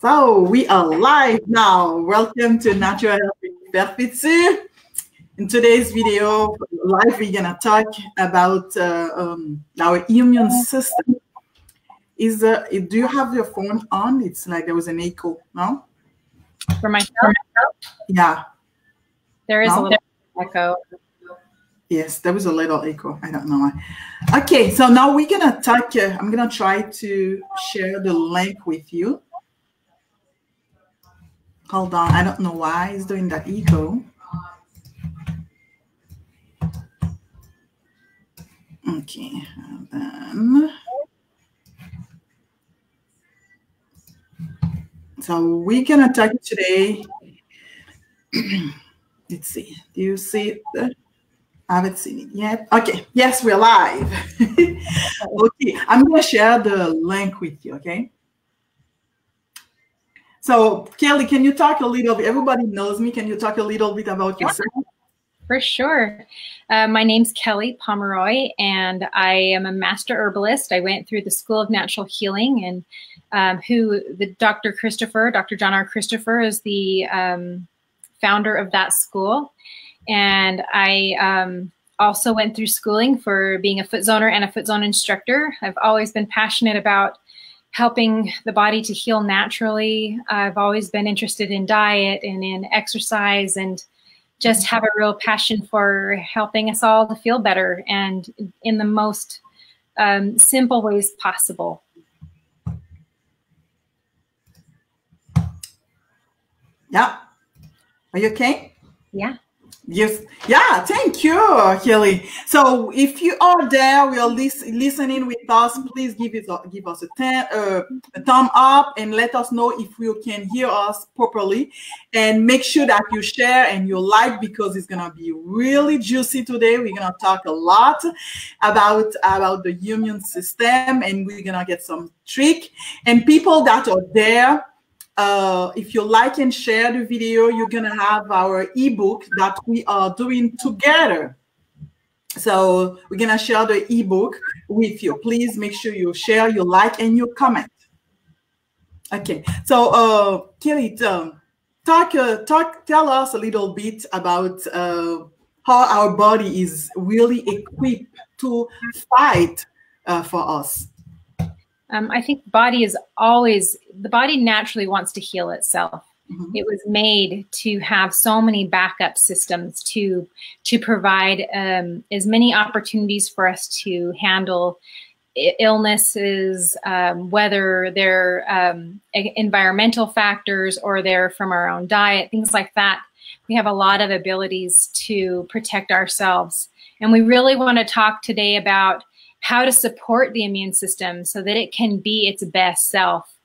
So we are live now. Welcome to Natural Health with Perpetue. In today's video, live, we're gonna talk about our immune system. Do you have your phone on? It's like there was an echo, no? For myself? Yeah. There is a little echo. Yes, there was a little echo. I don't know why. Okay, so now we're gonna talk. I'm gonna try to share the link with you. Hold on, I don't know why it's doing that echo. Okay, and then. So we're gonna talk today. Let's see. Do you see it? I haven't seen it yet. Okay. Yes, we're live. Okay. I'm gonna share the link with you. Okay. So Kelly, can you talk a little bit? Everybody knows me. Can you talk a little bit about yourself? For sure. My name's Kelly Pomeroy, and I am a master herbalist. I went through the School of Natural Healing, and Dr. John R. Christopher is the founder of that school. And I also went through schooling for being a foot zoner and a foot zone instructor. I've always been passionate about helping the body to heal naturally. I've always been interested in diet and in exercise, and just have a real passion for helping us all to feel better and in the most simple ways possible. Yeah. Are you okay? Yeah. Yes. Yeah. Thank you, Kelly. So if you are there, we are listening with us. Please give us a thumb up and let us know if you can hear us properly. And make sure that you share and you like, because it's gonna be really juicy today. We're gonna talk a lot about the immune system, and we're gonna get some trick. And people that are there, if you like and share the video, you're gonna have our ebook that we are doing together. So we're gonna share the ebook with you. Please make sure you share, you like, and you comment. Okay. So Kelly, tell us a little bit about how our body is really equipped to fight for us. I think the body naturally wants to heal itself. Mm-hmm. It was made to have so many backup systems to provide as many opportunities for us to handle illnesses, whether they're environmental factors or they're from our own diet, things like that. We have a lot of abilities to protect ourselves. And we really want to talk today about how to support the immune system so that it can be its best self.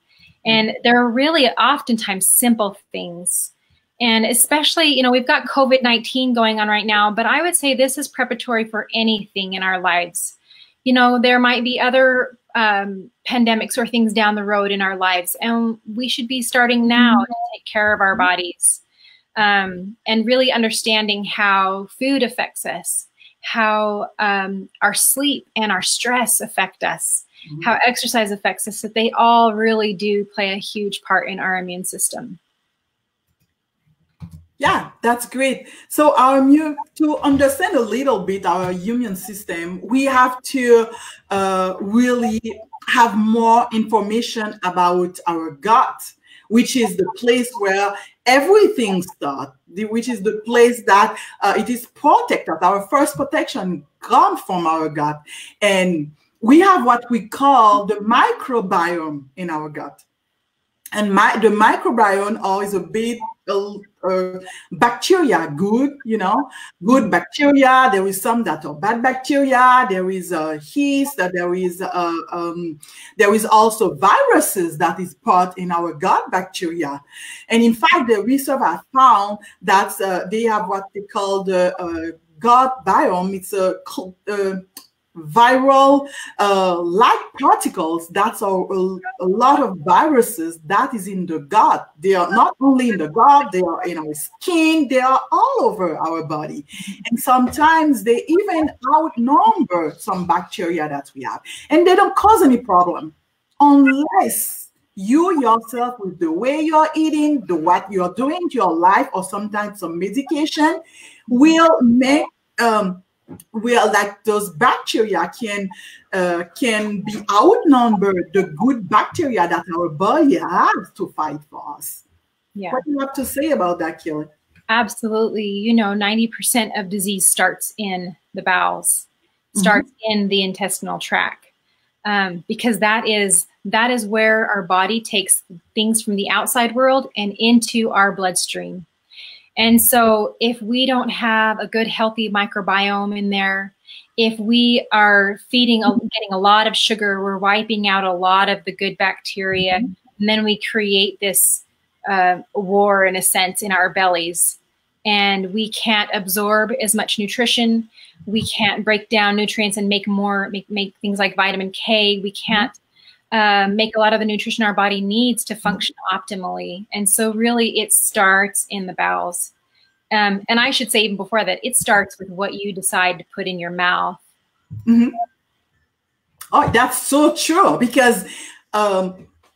And there are really oftentimes simple things. And especially, we've got COVID-19 going on right now, but I would say this is preparatory for anything in our lives. There might be other pandemics or things down the road in our lives, and we should be starting now to take care of our bodies, and really understanding how food affects us, how our sleep and our stress affect us, how exercise affects us, that they all really do play a huge part in our immune system. Yeah, that's great. So to understand a little bit our immune system, we have to really have more information about our gut, which is the place where everything starts, which is the place that it is protected. Our first protection comes from our gut. And we have what we call the microbiome in our gut. And the microbiome is a bit bacteria, good bacteria. There is some that are bad bacteria. There is yeast. There is also viruses that is part in our gut bacteria. And in fact, the research has found that they have what they call the gut biome. It's a viral like particles. That's a lot of viruses that is in the gut. They are not only in the gut, they are in our skin, they are all over our body. And sometimes they even outnumber some bacteria that we have. And they don't cause any problem unless you yourself, with the way you're eating, what you're doing to your life, or sometimes some medication, will make will, like, those bacteria can be outnumbered the good bacteria that our body has to fight for us. Yeah. What do you have to say about that, Kelly? Absolutely. You know, 90% of disease starts in the bowels, starts in the intestinal tract, because that is where our body takes things from the outside world and into our bloodstream. And so if we don't have a good, healthy microbiome in there, if we are getting a lot of sugar, we're wiping out a lot of the good bacteria, and then we create this war, in a sense, in our bellies, and we can't absorb as much nutrition. We can't break down nutrients and make things like vitamin K. We can't make a lot of the nutrition our body needs to function optimally. And so really it starts in the bowels. And I should say, even before that, it starts with what you decide to put in your mouth. Oh, that's so true, because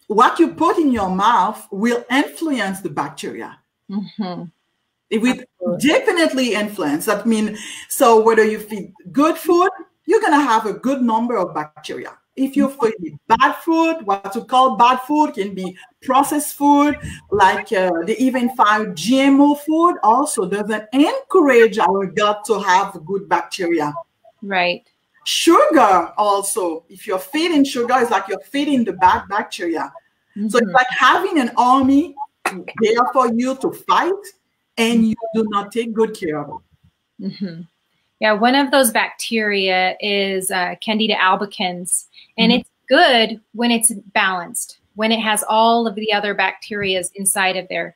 what you put in your mouth will influence the bacteria. It will definitely influence. That means, so whether you feed good food, you're going to have a good number of bacteria. If you feed bad food, what we call bad food can be processed food, like they even find GMO food also doesn't encourage our gut to have good bacteria. Right. Sugar also, if you're feeding sugar, it's like you're feeding the bad bacteria. So it's like having an army there for you to fight, and you do not take good care of it. Yeah, one of those bacteria is Candida albicans, and it's good when it's balanced, when it has all of the other bacteria inside of there.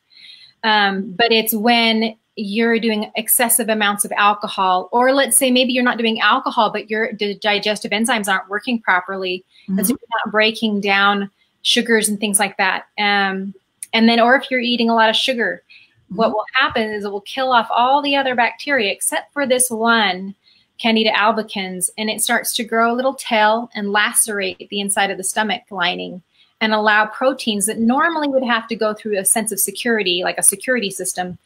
But it's when you're doing excessive amounts of alcohol, or let's say maybe you're not doing alcohol, but your digestive enzymes aren't working properly, and so you're not breaking down sugars and things like that. And then, or if you're eating a lot of sugar, what will happen is it will kill off all the other bacteria except for this one, Candida albicans, and it starts to grow a little tail and lacerate the inside of the stomach lining and allow proteins that normally would have to go through a sense of security, like a security system.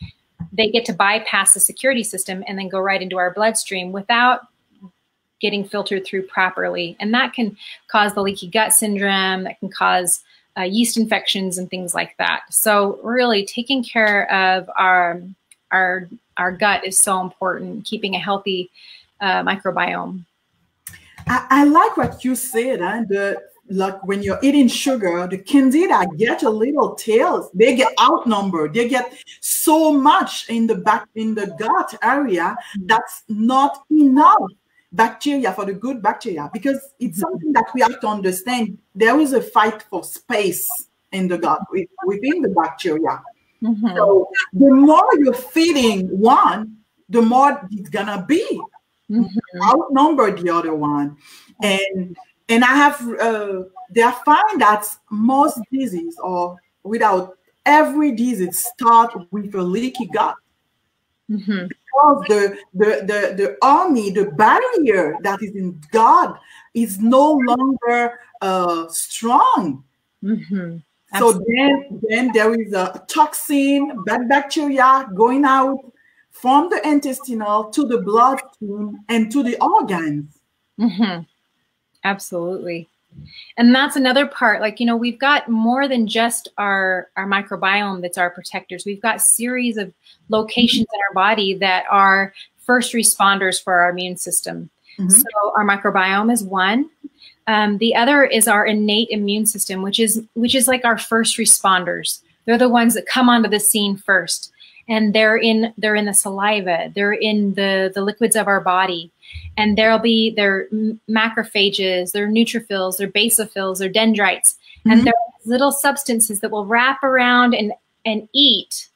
They get to bypass the security system and then go right into our bloodstream without getting filtered through properly. And that can cause the leaky gut syndrome, that can cause yeast infections and things like that. So really taking care of our gut is so important, keeping a healthy microbiome. I like what you said, like when you're eating sugar, the candida get a little tails. They get outnumbered. They get so much in the gut area that's not enough bacteria for the good bacteria, because it's something that we have to understand. There is a fight for space in the gut within the bacteria. So the more you're feeding one, the more it's gonna be outnumber the other one. And I have they are find that most disease, or without every disease, start with a leaky gut. Because the army, the barrier that is in gut is no longer strong. So then there is a toxin, bad bacteria going out from the intestinal to the bloodstream and to the organs. Absolutely. And that's another part, like, you know, we've got more than just our microbiome that's our protectors. We've got series of locations in our body that are first responders for our immune system. So our microbiome is one. The other is our innate immune system, which is like our first responders. They're the ones that come onto the scene first. And they're in the saliva, they're in the liquids of our body, and their macrophages, their neutrophils, their basophils, their dendrites, and they're little substances that will wrap around and eat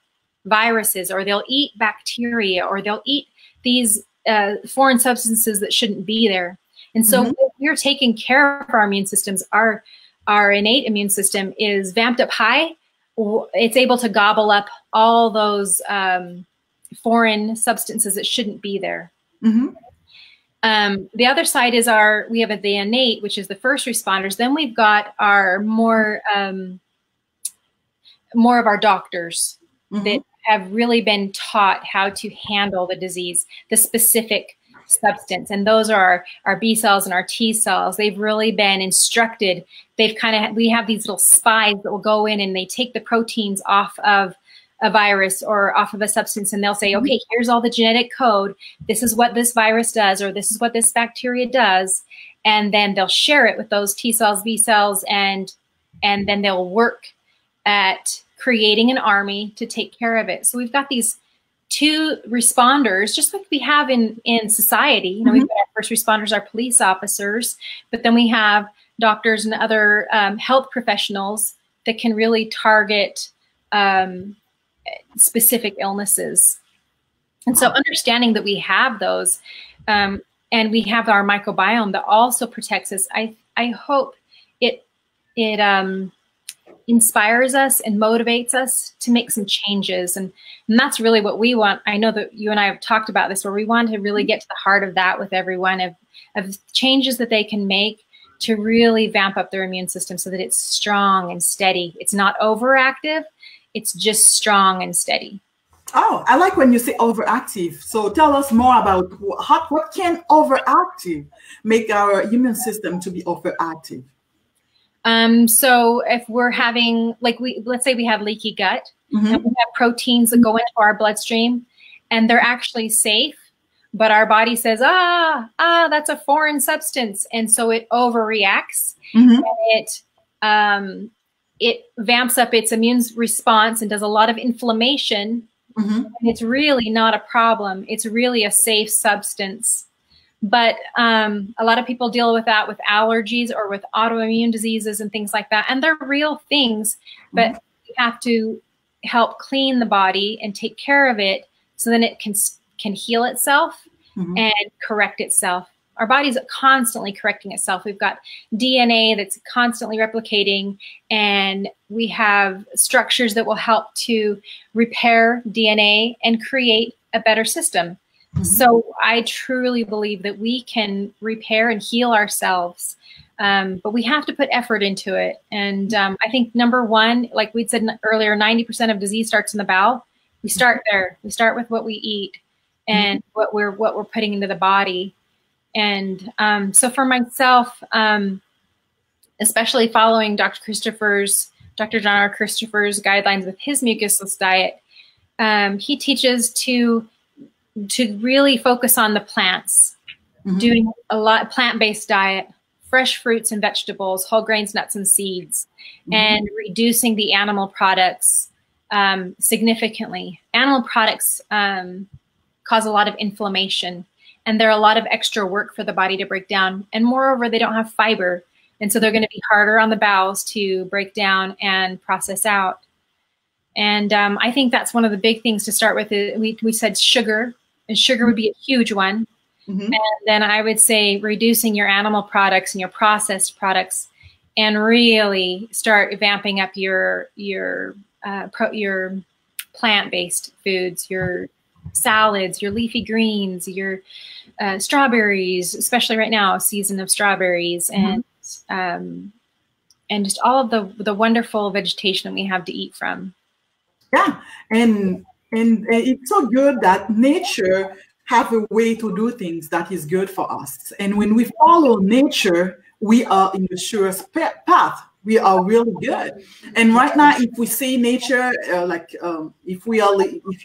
viruses, or they'll eat bacteria, or they'll eat these foreign substances that shouldn't be there. And so if we're taking care of our immune systems, our innate immune system is vamped up high. It's able to gobble up all those foreign substances that shouldn't be there. The other side is we have the innate, which is the first responders. Then we've got our more more of our doctors that have really been taught how to handle the disease, the specific substance. And those are our B cells and our T cells. They've really been instructed. They've we have these little spies that will go in and they take the proteins off of a virus or off of a substance, and they'll say, okay, here's all the genetic code. This is what this virus does, or this is what this bacteria does. And then they'll share it with those T cells, B cells, and then they'll work at creating an army to take care of it. So we've got these two responders, just like we have in society. You know, we've got our first responders, our police officers, but then we have doctors and other health professionals that can really target specific illnesses. And so understanding that we have those, and we have our microbiome that also protects us, I hope it inspires us and motivates us to make some changes. And that's really what we want. I know that you and I have talked about this, where we want to really get to the heart of that with everyone, of changes that they can make to really vamp up their immune system so that it's strong and steady. It's not overactive. It's just strong and steady. Oh, I like when you say overactive. So tell us more about what can overactive make our immune system to be overactive? So if we're having, like, let's say we have leaky gut, and we have proteins that go into our bloodstream, and they're actually safe, but our body says, that's a foreign substance. And so it overreacts, and it vamps up its immune response and does a lot of inflammation. And it's really not a problem. It's really a safe substance. But a lot of people deal with that with allergies or with autoimmune diseases and things like that. And they're real things, but you have to help clean the body and take care of it so then it can heal itself and correct itself. Our body's constantly correcting itself. We've got DNA that's constantly replicating, and we have structures that will help to repair DNA and create a better system. So I truly believe that we can repair and heal ourselves, but we have to put effort into it. And I think number one, like we'd said earlier, 90% of disease starts in the bowel. We start there. We start with what we eat and what we're putting into the body. And so for myself, especially following Dr. John R. Christopher's guidelines with his mucusless diet, he teaches to really focus on the plants, doing a lot plant-based diet, fresh fruits and vegetables, whole grains, nuts, and seeds, and reducing the animal products significantly. Animal products cause a lot of inflammation, and they're a lot of extra work for the body to break down. And moreover, they don't have fiber, and so they're going to be harder on the bowels to break down and process out. And I think that's one of the big things to start with. We said sugar, and sugar would be a huge one. And then I would say reducing your animal products and your processed products, and really start vamping up your plant-based foods, your salads, your leafy greens, your strawberries, especially right now, season of strawberries, and just all of the wonderful vegetation that we have to eat from. Yeah, and it's so good that nature have a way to do things that is good for us. And when we follow nature, we are in the surest path. We are really good. And right now, if we see nature, if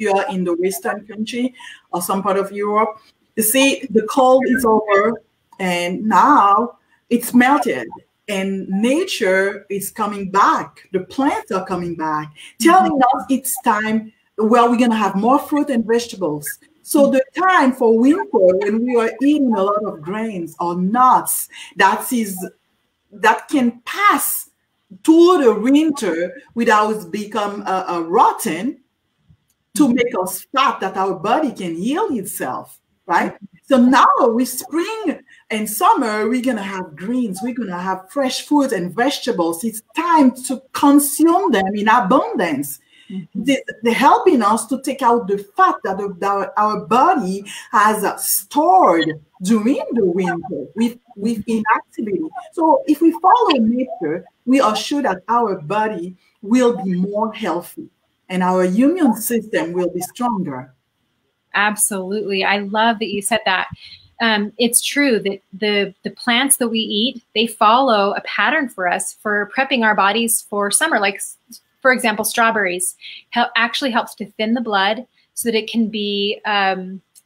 you are in the Western country or some part of Europe, you see the cold is over, and now it's melted. And nature is coming back. The plants are coming back, telling us it's time where we're going to have more fruit and vegetables. So the time for winter, when we are eating a lot of grains or nuts, that can pass through the winter without become rotten, to make us fat, that our body can heal itself, right? So now with spring and summer, we're going to have greens, we're going to have fresh foods and vegetables. It's time to consume them in abundance. They're helping us to take out the fat that our body has stored during the winter with inactivity. So if we follow nature, we are sure that our body will be more healthy and our immune system will be stronger. Absolutely. I love that you said that. It's true that the plants that we eat, they follow a pattern for us for prepping our bodies for summer. Like, for example, strawberries actually helps to thin the blood so that it can be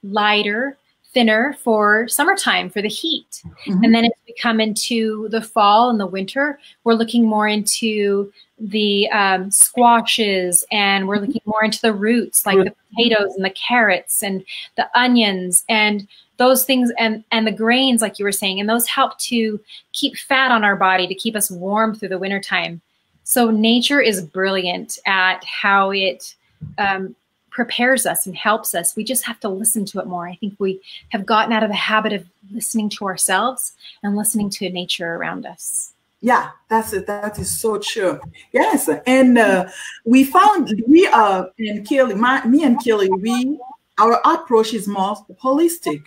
lighter, thinner for summertime, for the heat. Mm-hmm. And then as we come into the fall and the winter, we're looking more into the squashes, and we're looking more into the roots, like the potatoes and the carrots and the onions and those things, and the grains, like you were saying, and those help to keep fat on our body, to keep us warm through the wintertime. So nature is brilliant at how it prepares us and helps us. We just have to listen to it more. I think we have gotten out of the habit of listening to ourselves and listening to nature around us. Yeah, that's it. That is so true. Yes, and we found and Kelly, me and Kelly, our approach is more holistic.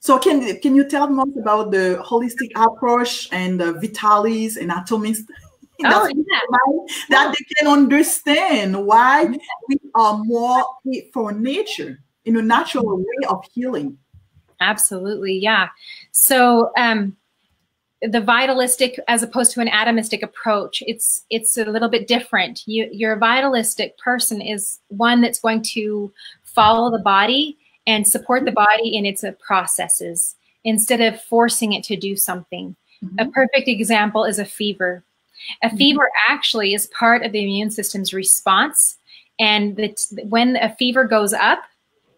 So can you tell us about the holistic approach and Vitalis and Atomist? Oh, yeah. That they can understand why we are more for nature, in a natural way of healing. Absolutely, yeah. So the vitalistic as opposed to an atomistic approach, it's a little bit different. Your vitalistic person is one that's going to follow the body and support the body in its processes instead of forcing it to do something. Mm-hmm. A perfect example is a fever. A fever actually is part of the immune system's response. And when a fever goes up,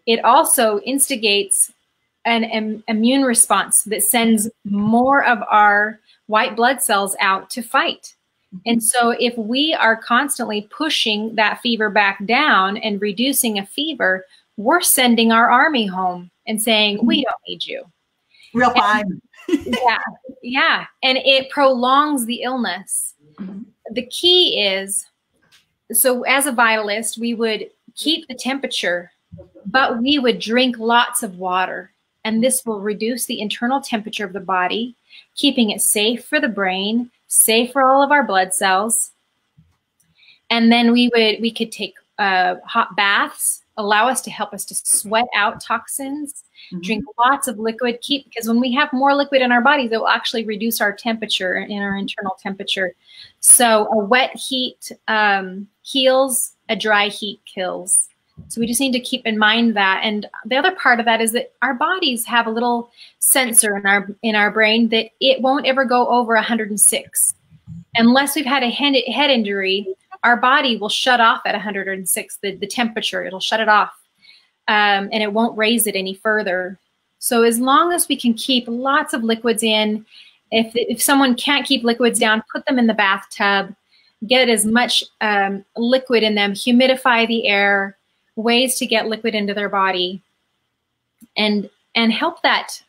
it also instigates an immune response that sends more of our white blood cells out to fight. And so if we are constantly pushing that fever back down and reducing a fever, we're sending our army home and saying, we don't need you. We're fine. Yeah. And it prolongs the illness. Mm-hmm. The key is, so as a vitalist, we would keep the temperature, but we would drink lots of water. And this will reduce the internal temperature of the body, keeping it safe for the brain, safe for all of our blood cells. And then we could take hot baths, allow us to help us to sweat out toxins, drink lots of liquid, because when we have more liquid in our bodies, it will actually reduce our temperature in our internal temperature. So a wet heat heals, a dry heat kills. So we just need to keep in mind that. And the other part of that is that our bodies have a little sensor in our brain that it won't ever go over 106. Unless we've had a head injury, our body will shut off at 106, the temperature, it'll shut it off. And it won't raise it any further. So as long as we can keep lots of liquids in, if someone can't keep liquids down, put them in the bathtub, get as much liquid in them, humidify the air, ways to get liquid into their body, and help that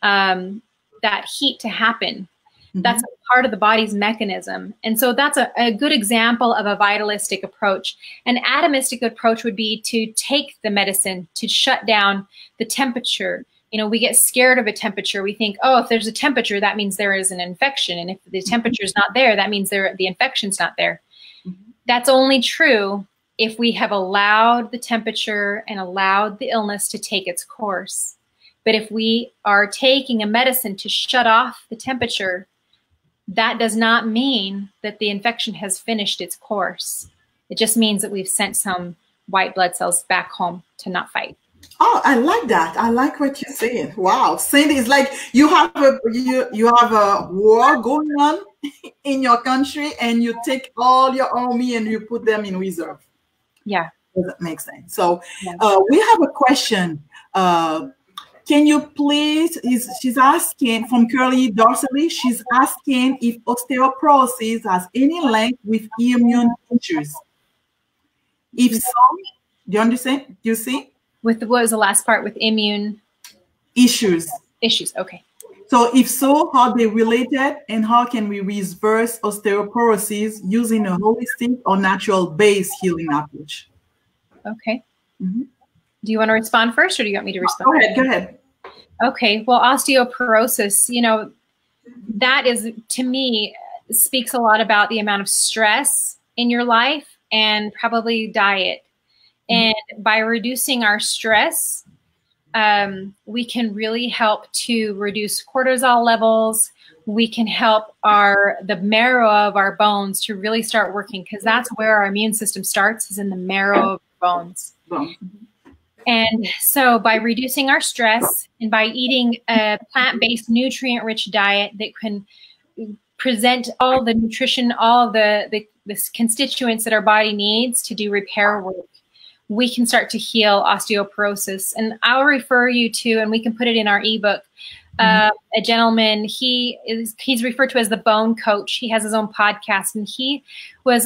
heat to happen. That's a part of the body's mechanism. And so that's a good example of a vitalistic approach. An atomistic approach would be to take the medicine to shut down the temperature. You know, we get scared of a temperature. We think, oh, if there's a temperature, that means there is an infection. And if the temperature is not there, that means the infection's not there. That's only true if we have allowed the temperature and allowed the illness to take its course. But if we are taking a medicine to shut off the temperature, that does not mean that the infection has finished its course. It just means that we've sent some white blood cells back home to not fight. Oh, I like that. I like what you're saying. Wow. Cindy, it's like you have a war going on in your country and you take all your army and you put them in reserve. Yeah. Does that make sense? So we have a question. Can you please, she's asking from Curly Dorsey, she's asking if osteoporosis has any link with immune issues. If so, do you understand? Do you see? What was the last part with immune? Issues. Issues, okay. So if so, how they related and how can we reverse osteoporosis using a holistic or natural base healing approach? Okay. Do you want to respond first or do you want me to respond? Go ahead. Okay, well, osteoporosis, you know, that is, to me, speaks a lot about the amount of stress in your life, and probably diet. And by reducing our stress, we can really help to reduce cortisol levels. We can help the marrow of our bones to really start working, because that's where our immune system starts, is in the marrow of our bones. And so by reducing our stress and by eating a plant-based, nutrient-rich diet that can present all the nutrition, all the constituents that our body needs to do repair work, we can start to heal osteoporosis. And I'll refer you to, and we can put it in our ebook, a gentleman, he's referred to as the bone coach. He has his own podcast, and he was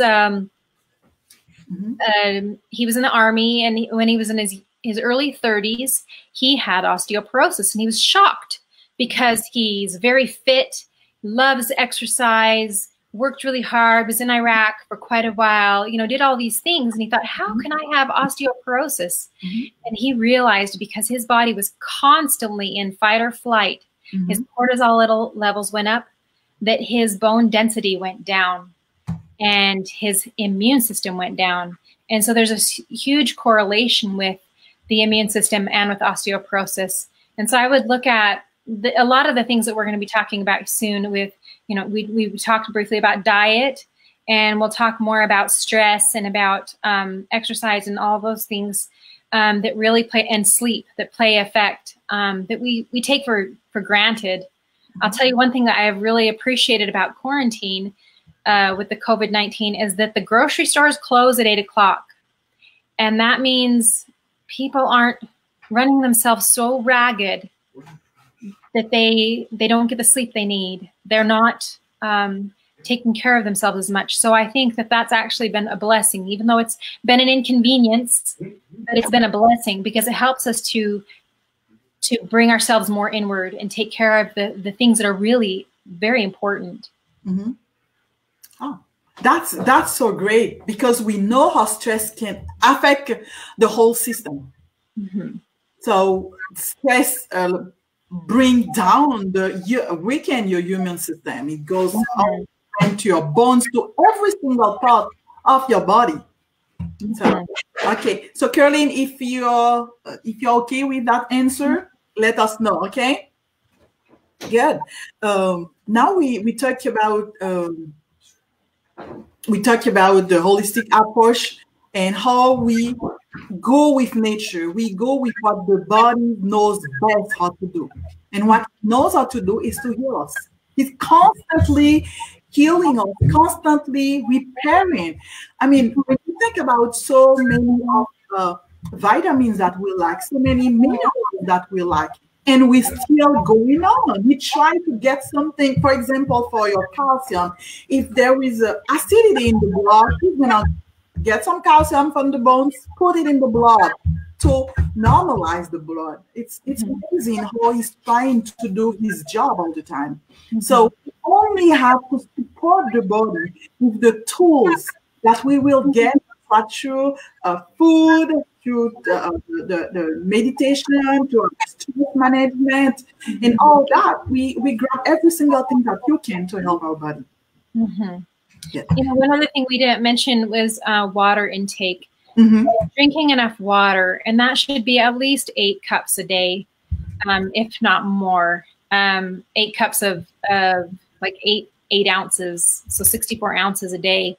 he was in the Army, and when he was in his early 30s, he had osteoporosis, and he was shocked because he's very fit, loves exercise, worked really hard, was in Iraq for quite a while, you know, did all these things. And he thought, how can I have osteoporosis? And he realized, because his body was constantly in fight or flight, his cortisol levels went up, that his bone density went down and his immune system went down. And so there's a huge correlation with the immune system and with osteoporosis. And so I would look at a lot of the things that we're going to be talking about soon with, you know, we talked briefly about diet, and we'll talk more about stress and about exercise and all those things that really play, and sleep, that play effect, that we take for granted. I'll tell you one thing that I have really appreciated about quarantine with the COVID-19 is that the grocery stores close at 8 o'clock. And that means people aren't running themselves so ragged that they don't get the sleep they need. They're not taking care of themselves as much. So I think that that's actually been a blessing, even though it's been an inconvenience, but it's been a blessing, because it helps us to bring ourselves more inward and take care of the things that are really very important. Oh, that's so great, because we know how stress can affect the whole system. So stress bring down weaken your immune system. It goes out into your bones, to every single part of your body. So okay, so Caroline, if you're okay with that answer, let us know. Okay, good. Now we talk about the holistic approach and how we go with nature. We go with what the body knows best how to do. And what it knows how to do is to heal us. It's constantly healing us, constantly repairing. I mean, when you think about so many of vitamins that we lack, so many minerals that we lack, and we're still going on. We try to get something, for example, for your calcium. If there is acidity in the blood, you're going to get some calcium from the bones, put it in the blood to normalize the blood. It's amazing how he's trying to do his job all the time. So we only have to support the body with the tools that we will get through food, through the meditation, to stress management, and all that. We grab every single thing that you can to help our body. Yeah. You know, one other thing we didn't mention was water intake. Drinking enough water, and that should be at least 8 cups a day, if not more. 8 cups of like 8 ounces, so 64 ounces a day.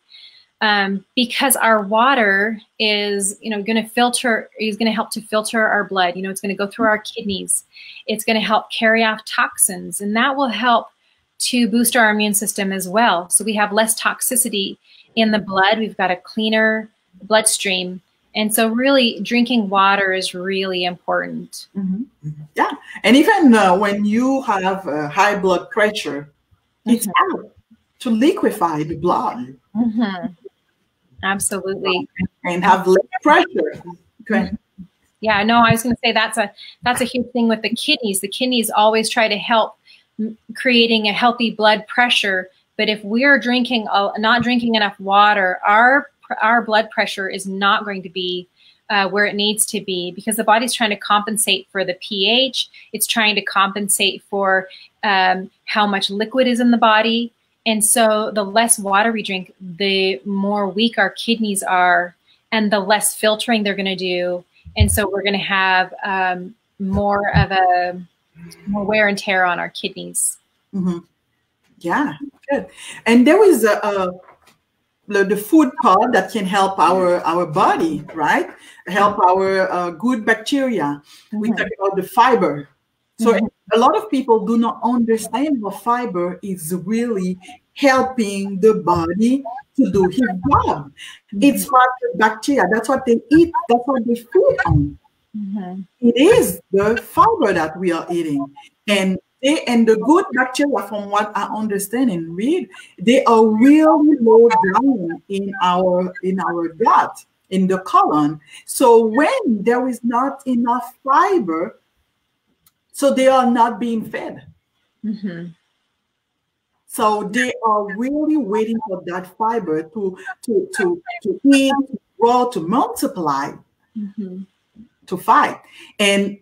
Because our water is, you know, going to help to filter our blood. You know, it's going to go through our kidneys. It's going to help carry off toxins, and that will help to boost our immune system as well. So we have less toxicity in the blood. We've got a cleaner bloodstream. And so really drinking water is really important. Yeah. And even when you have high blood pressure, it's out to liquefy the blood. Absolutely. And have less pressure. Yeah, no, I was going to say that's a huge thing with the kidneys. The kidneys always try to help creating a healthy blood pressure. But if we're not drinking enough water, our blood pressure is not going to be where it needs to be, because the body's trying to compensate for the pH. It's trying to compensate for how much liquid is in the body. And so the less water we drink, the more weak our kidneys are, and the less filtering they're going to do. And so we're going to have more wear and tear on our kidneys. Mm-hmm. Yeah, good. And there is the food part that can help our body, right? Help our good bacteria. Mm-hmm. We talk about the fiber. So a lot of people do not understand how fiber is really helping the body to do his job. It's not the bacteria. That's what they eat. That's what they feed on. It is the fiber that we are eating. And the good bacteria, from what I understand and read, they are really low down in our gut, in the colon. So when there is not enough fiber, so they are not being fed. So they are really waiting for that fiber to eat, to grow, to multiply, to fight. And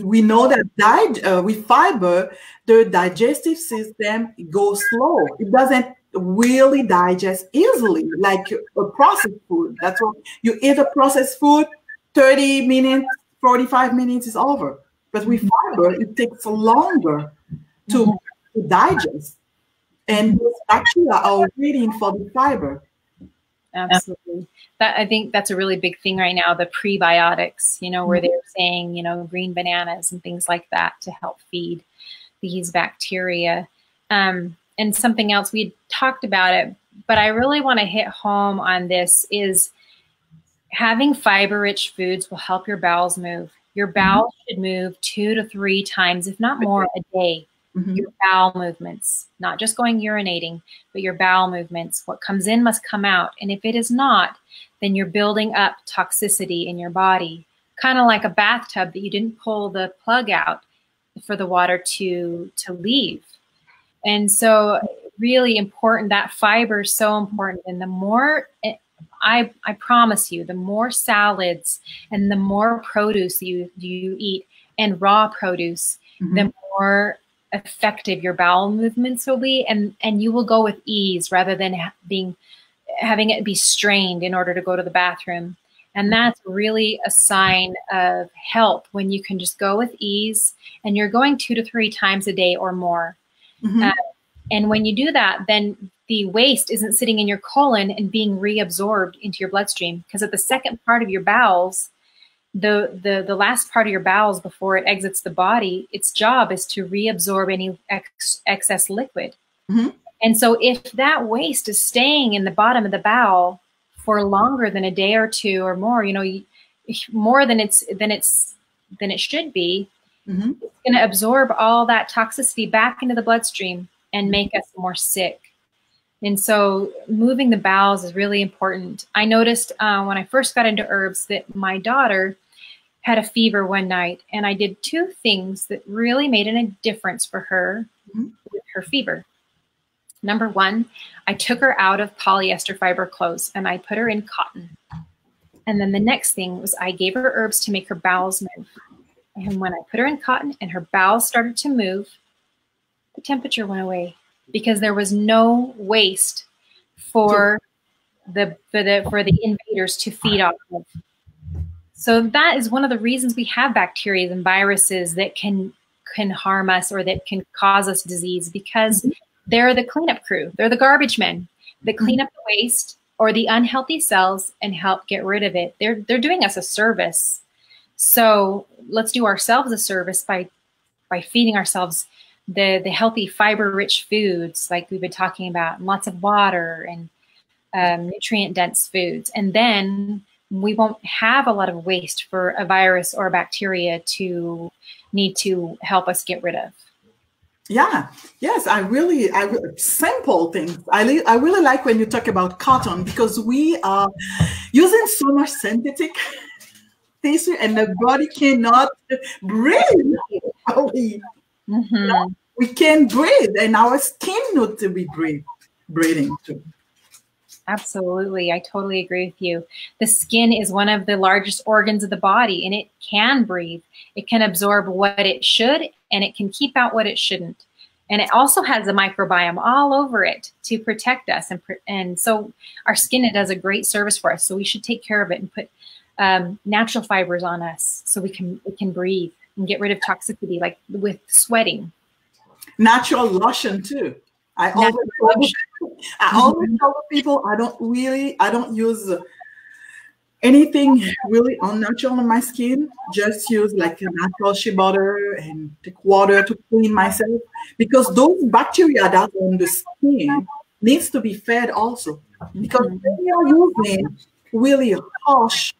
we know that with fiber, the digestive system goes slow. It doesn't really digest easily like a processed food. That's what you eat a processed food, 30 minutes, 45 minutes is over. But with fiber, it takes longer to digest. And those bacteria are waiting for the fiber. Absolutely. I think that's a really big thing right now, the prebiotics, where they're saying, green bananas and things like that to help feed these bacteria. And something else, we talked about it, but I really want to hit home on this is having fiber-rich foods will help your bowels move. Your bowels should move 2 to 3 times, if not more, a day. Your bowel movements, not just going urinating, but your bowel movements. What comes in must come out. And if it is not, then you're building up toxicity in your body, kind of like a bathtub that you didn't pull the plug out for the water to leave. And so really important, that fiber is so important. And the more, I promise you, the more salads and the more produce you eat, and raw produce, the more effective your bowel movements will be, and you will go with ease rather than having it be strained in order to go to the bathroom. And that's really a sign of health, when you can just go with ease and you're going 2 to 3 times a day or more. And when you do that, then the waste isn't sitting in your colon and being reabsorbed into your bloodstream, because at the second part of your bowels, the last part of your bowels before it exits the body, its job is to reabsorb any excess liquid. And so if that waste is staying in the bottom of the bowel for longer than a day or 2 or more, more than it should be, it's going to absorb all that toxicity back into the bloodstream and make us more sick. And so moving the bowels is really important. I noticed when I first got into herbs that my daughter had a fever one night, and I did 2 things that really made a difference for her with her fever. Number 1, I took her out of polyester fiber clothes and I put her in cotton. And then the next thing was I gave her herbs to make her bowels move. And when I put her in cotton and her bowels started to move, the temperature went away, because there was no waste for the invaders to feed off of. So that is one of the reasons we have bacteria and viruses that can harm us or that can cause us disease, because they're the cleanup crew. They're the garbage men that clean up the waste or the unhealthy cells and help get rid of it. They're doing us a service. So let's do ourselves a service by feeding ourselves the healthy fiber-rich foods like we've been talking about, and lots of water and nutrient-dense foods. And then we won't have a lot of waste for a virus or a bacteria to need to help us get rid of. Yeah. Yes. Simple things. I really like when you talk about cotton, because we are using so much synthetic tissue and the body cannot breathe. We can't breathe, and our skin needs to be breathing too. Absolutely. I totally agree with you. The skin is one of the largest organs of the body, and it can breathe. It can absorb what it should, and it can keep out what it shouldn't. And it also has a microbiome all over it to protect us. And so our skin, it does a great service for us. So we should take care of it and put natural fibers on us so we can breathe and get rid of toxicity, like with sweating. Natural lotion too. I always tell people I don't use anything really unnatural on my skin. Just use like a natural shea butter and take water to clean myself, because those bacteria that are on the skin needs to be fed also. Because when you're using really harsh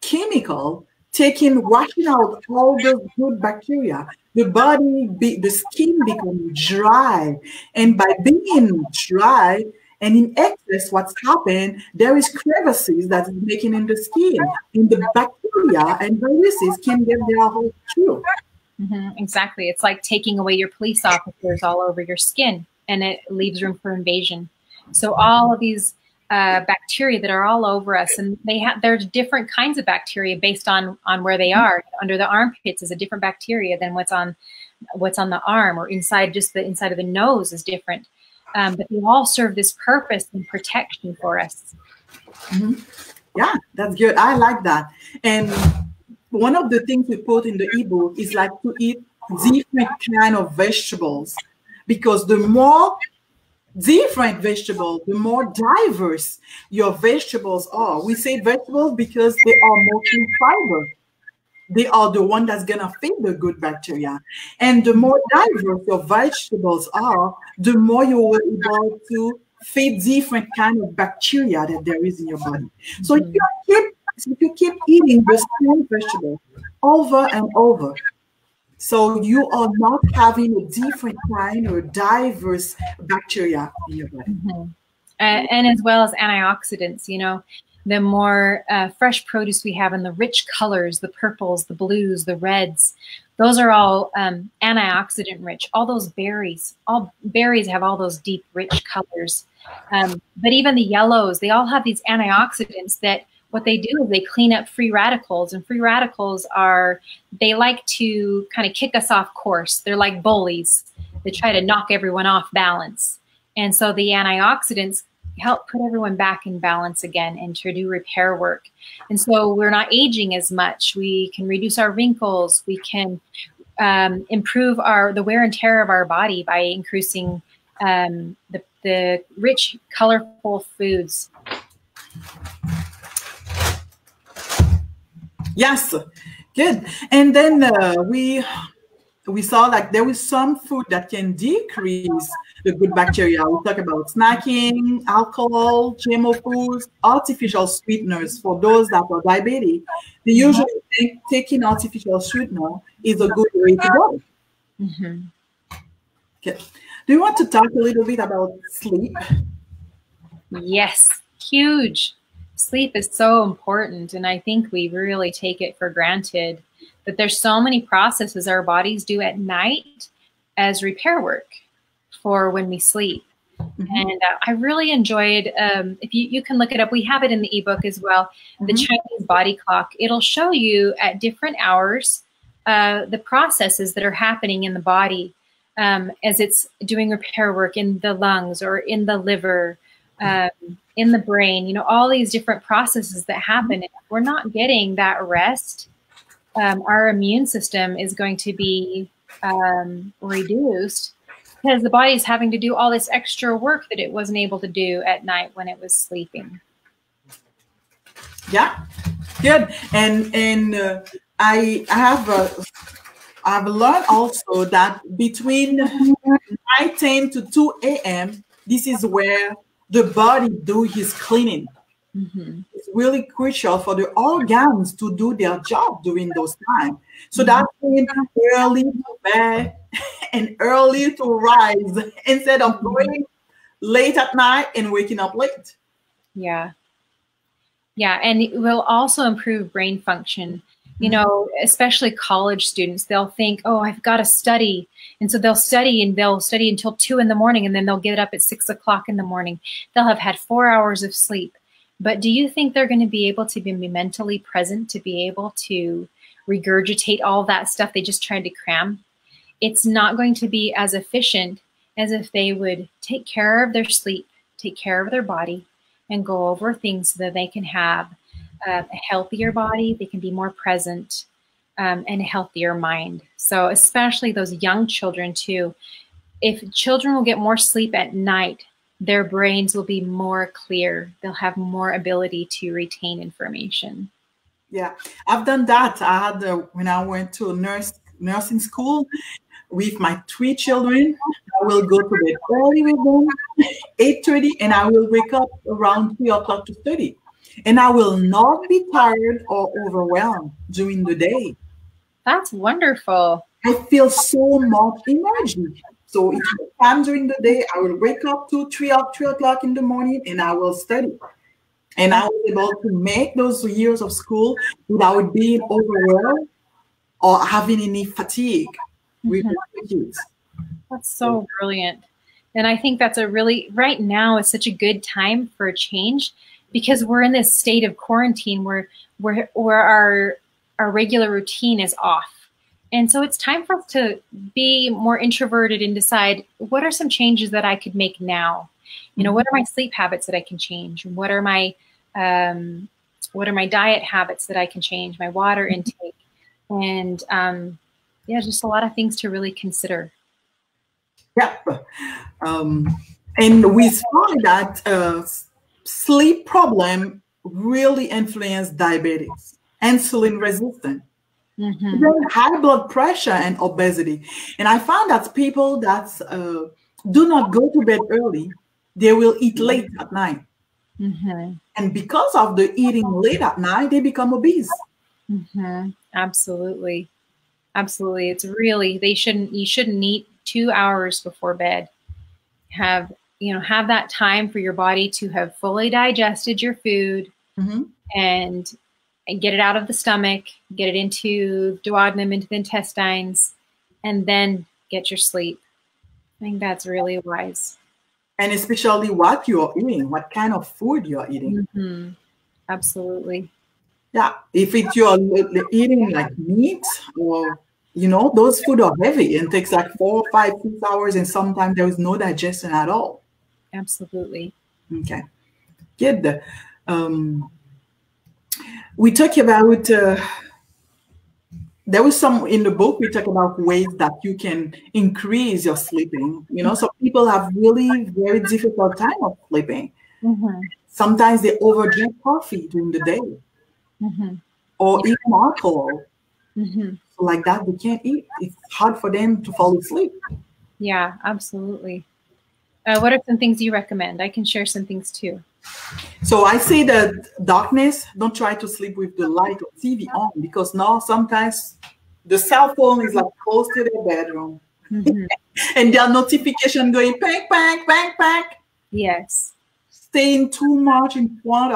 chemical, washing out all those good bacteria, the skin becomes dry. And by being dry and in excess, what's happened, there is crevices that is making in the skin. And the bacteria and viruses can get there all through. Exactly. It's like taking away your police officers all over your skin, and it leaves room for invasion. So all of these bacteria that are all over us, and there's different kinds of bacteria based on where they are. Under the armpits is a different bacteria than what's on the arm, or inside the inside of the nose is different. But they all serve this purpose and protection for us. Yeah, that's good. I like that. And one of the things we put in the ebook is like to eat different kind of vegetables, because the more different vegetables, the more diverse your vegetables are. We say vegetables because they are mostly fiber. They are the one that's gonna feed the good bacteria. And the more diverse your vegetables are, the more you will be able to feed different kind of bacteria that there is in your body. So if you keep eating the same vegetable over and over, so you are not having a different kind or diverse bacteria in your body. And as well as antioxidants, the more fresh produce we have and the rich colors, the purples, the blues, the reds, those are all antioxidant rich. All berries have all those deep, rich colors. But even the yellows, they all have these antioxidants that what they do is they clean up free radicals, and free radicals they like to kind of kick us off course. They're like bullies. They try to knock everyone off balance. And so the antioxidants help put everyone back in balance again and to do repair work. And so we're not aging as much. We can reduce our wrinkles. We can improve the wear and tear of our body by increasing the rich, colorful foods. Yes, good. And then we saw like there was some food that can decrease the good bacteria. We talk about snacking, alcohol, GMO foods, artificial sweeteners. For those that are diabetic, they usually think taking artificial sweetener is a good way to go. Okay. Do you want to talk a little bit about sleep? Yes, huge. Sleep is so important, and I think we really take it for granted that there's so many processes our bodies do at night as repair work for when we sleep. And I really enjoyed, if you can look it up, we have it in the ebook as well, the Chinese body clock. It'll show you at different hours the processes that are happening in the body as it's doing repair work in the lungs or in the liver, in the brain, all these different processes that happen. If we're not getting that rest, our immune system is going to be reduced because the body is having to do all this extra work that it wasn't able to do at night when it was sleeping. Yeah, good. And I've learned also that between 9:10 to 2 a.m., this is where the body do his cleaning. It's really crucial for the organs to do their job during those times. So that means early to bed and early to rise instead of going late at night and waking up late. Yeah. Yeah. And it will also improve brain function. Especially college students, they'll think, oh, I've got to study. And so they'll study until 2 in the morning, and then they'll get up at 6 o'clock in the morning. They'll have had 4 hours of sleep. But do you think they're going to be able to be mentally present to be able to regurgitate all that stuff they just tried to cram? it's not going to be as efficient as if they would take care of their sleep, take care of their body, and go over things so that they can have a healthier body, they can be more present, and a healthier mind. So especially those young children too, if children will get more sleep at night, their brains will be more clear. They'll have more ability to retain information. Yeah, I've done that. I had when I went to nursing school with my 3 children, I will go to bed early with them, 8:30, and I will wake up around 3 o'clock to study. And I will not be tired or overwhelmed during the day. That's wonderful. I feel so much energy. So each time during the day, I will wake up to 3 o'clock in the morning and I will study. And I was able to make those years of school without being overwhelmed or having any fatigue with the kids. That's so brilliant. And I think that's right now is such a good time for a change, because we're in this state of quarantine where our regular routine is off. And so it's time for us to be more introverted and decide, what are some changes that I could make now? You know, what are my sleep habits that I can change? What are my diet habits that I can change? My water intake, and yeah, just a lot of things to really consider. Yep. And we saw that sleep problem really influence diabetes, insulin resistance, high blood pressure, and obesity. And I found that people that do not go to bed early, they will eat late at night. And because of the eating late at night, they become obese. Absolutely. Absolutely. It's really, you shouldn't eat 2 hours before bed. Have that time for your body to have fully digested your food and get it out of the stomach, get it into duodenum, into the intestines, and then get your sleep. I think that's really wise. And especially what you are eating, what kind of food you are eating. Absolutely. Yeah, if you're eating like meat, or those food are heavy and takes like 4, 5, 6 hours, and sometimes there is no digestion at all. Absolutely. Okay, good. We talk about there was some in the book. We talk about ways that you can increase your sleeping. Some people have really very difficult time of sleeping. Sometimes they overdrink coffee during the day. Or eat alcohol. So like that, they can't eat. It's hard for them to fall asleep. Yeah, absolutely. What are some things you recommend? I can share some things too. So I say that darkness, don't try to sleep with the light or TV on, because now sometimes the cell phone is like close to their bedroom. And there are notifications going bang, bang, bang, bang. Yes. Staying too much in front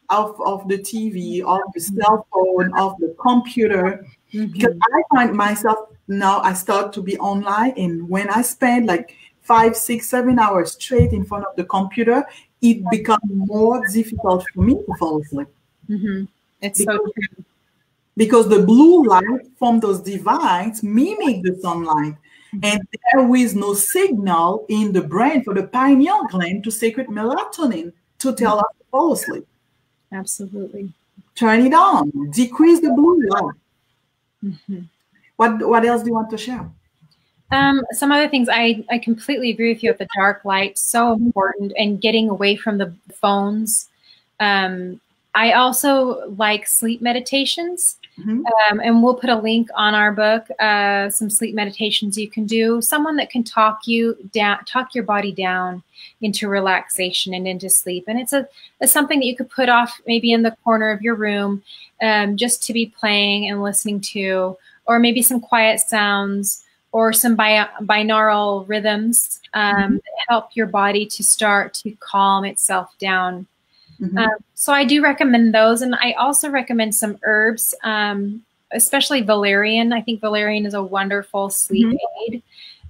of the TV, of the cell phone, of the computer. Because I find myself now, I start to be online, and when I spend like 5, 6, 7 hours straight in front of the computer, it becomes more difficult for me to fall asleep. It's so true. Because the blue light from those devices mimic the sunlight, and there is no signal in the brain for the pineal gland to secrete melatonin to tell us to fall asleep. Absolutely. Turn it on. Decrease the blue light. What else do you want to share? Some other things. I completely agree with you with the dark light. So important, and getting away from the phones. I also like sleep meditations. And we'll put a link on our book, some sleep meditations you can do. Someone that can talk your body down into relaxation and into sleep. And it's something that you could put off maybe in the corner of your room, just to be playing and listening to, or maybe some quiet sounds or some binaural rhythms that help your body to start to calm itself down. So I do recommend those. And I also recommend some herbs, especially valerian. I think valerian is a wonderful sleep aid,